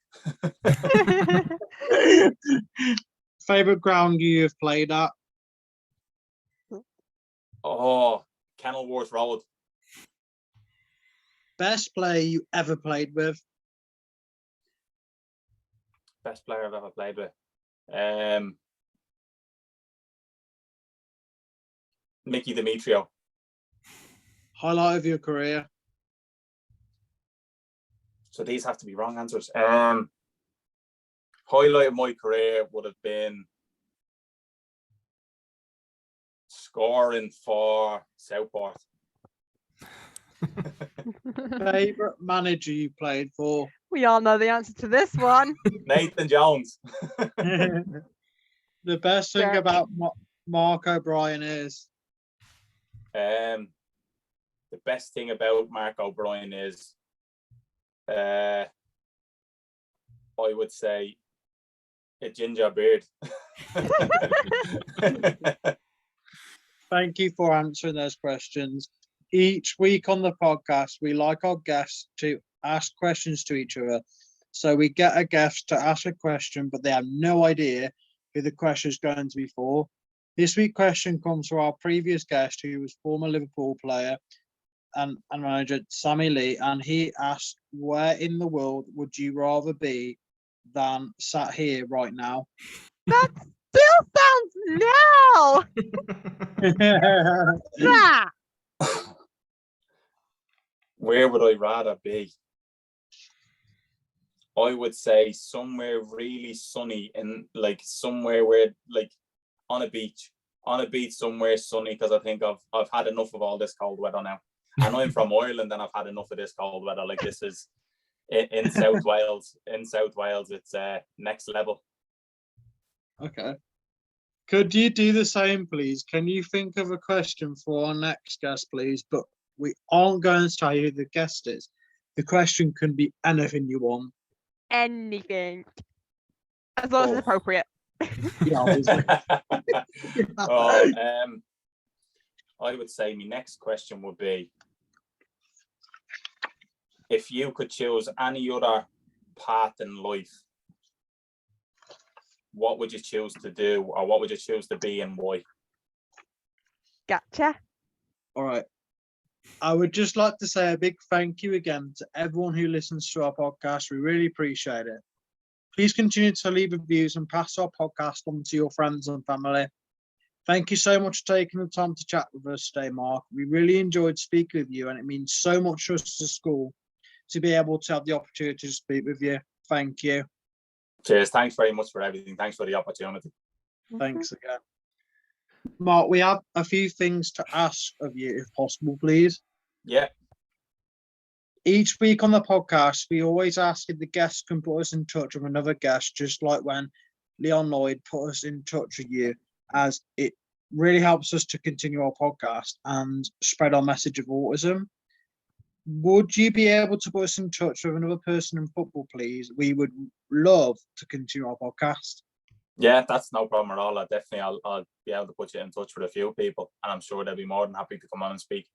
Favorite ground you have played at? Oh, Kenilworth Road. Best player you ever played with? Best player I've ever played with. Mickey Demetrio. Highlight of your career? So these have to be wrong answers. Highlight of my career would have been scoring for Southport. Favorite manager you played for? We all know the answer to this one. Nathan Jones. The best thing Derek. about Mark O'Brien is? The best thing about Mark O'Brien is, I would say, a ginger beard. Thank you for answering those questions. Each week on the podcast, we like our guests to ask questions to each other. So we get a guest to ask a question, but they have no idea who the question is going to be for. This week's question comes from our previous guest, who was former Liverpool player and manager Sammy Lee, and he asked, where in the world would you rather be than sat here right now. That still sounds no. That. Where would I rather be? I would say somewhere really sunny and like somewhere where like on a beach somewhere sunny, because I think I've had enough of all this cold weather now. And I'm from Ireland and I've had enough of this cold weather. Like this is in South Wales. In South Wales, it's next level. Okay. Could you do the same, please? Can you think of a question for our next guest, please? But we aren't going to tell you who the guest is. The question can be anything you want. Anything. As long as it's appropriate. Yeah, obviously. I would say my next question would be, if you could choose any other path in life, what would you choose to do, or what would you choose to be, and why? Gotcha. All right. I would just like to say a big thank you again to everyone who listens to our podcast. We really appreciate it. Please continue to leave reviews and pass our podcast on to your friends and family. Thank you so much for taking the time to chat with us today, Mark. We really enjoyed speaking with you, and it means so much to us as a school to be able to have the opportunity to speak with you. Thank you. Cheers. Thanks very much for everything. Thanks for the opportunity. Thanks again. Mark, we have a few things to ask of you, if possible, please. Yeah. Each week on the podcast, we always ask if the guest can put us in touch with another guest, just like when Leon Lloyd put us in touch with you, as it really helps us to continue our podcast and spread our message of autism. Would you be able to put us in touch with another person in football, please? We would love to continue our podcast. Yeah, that's no problem at all. I'll be able to put you in touch with a few people, and I'm sure they'll be more than happy to come on and speak.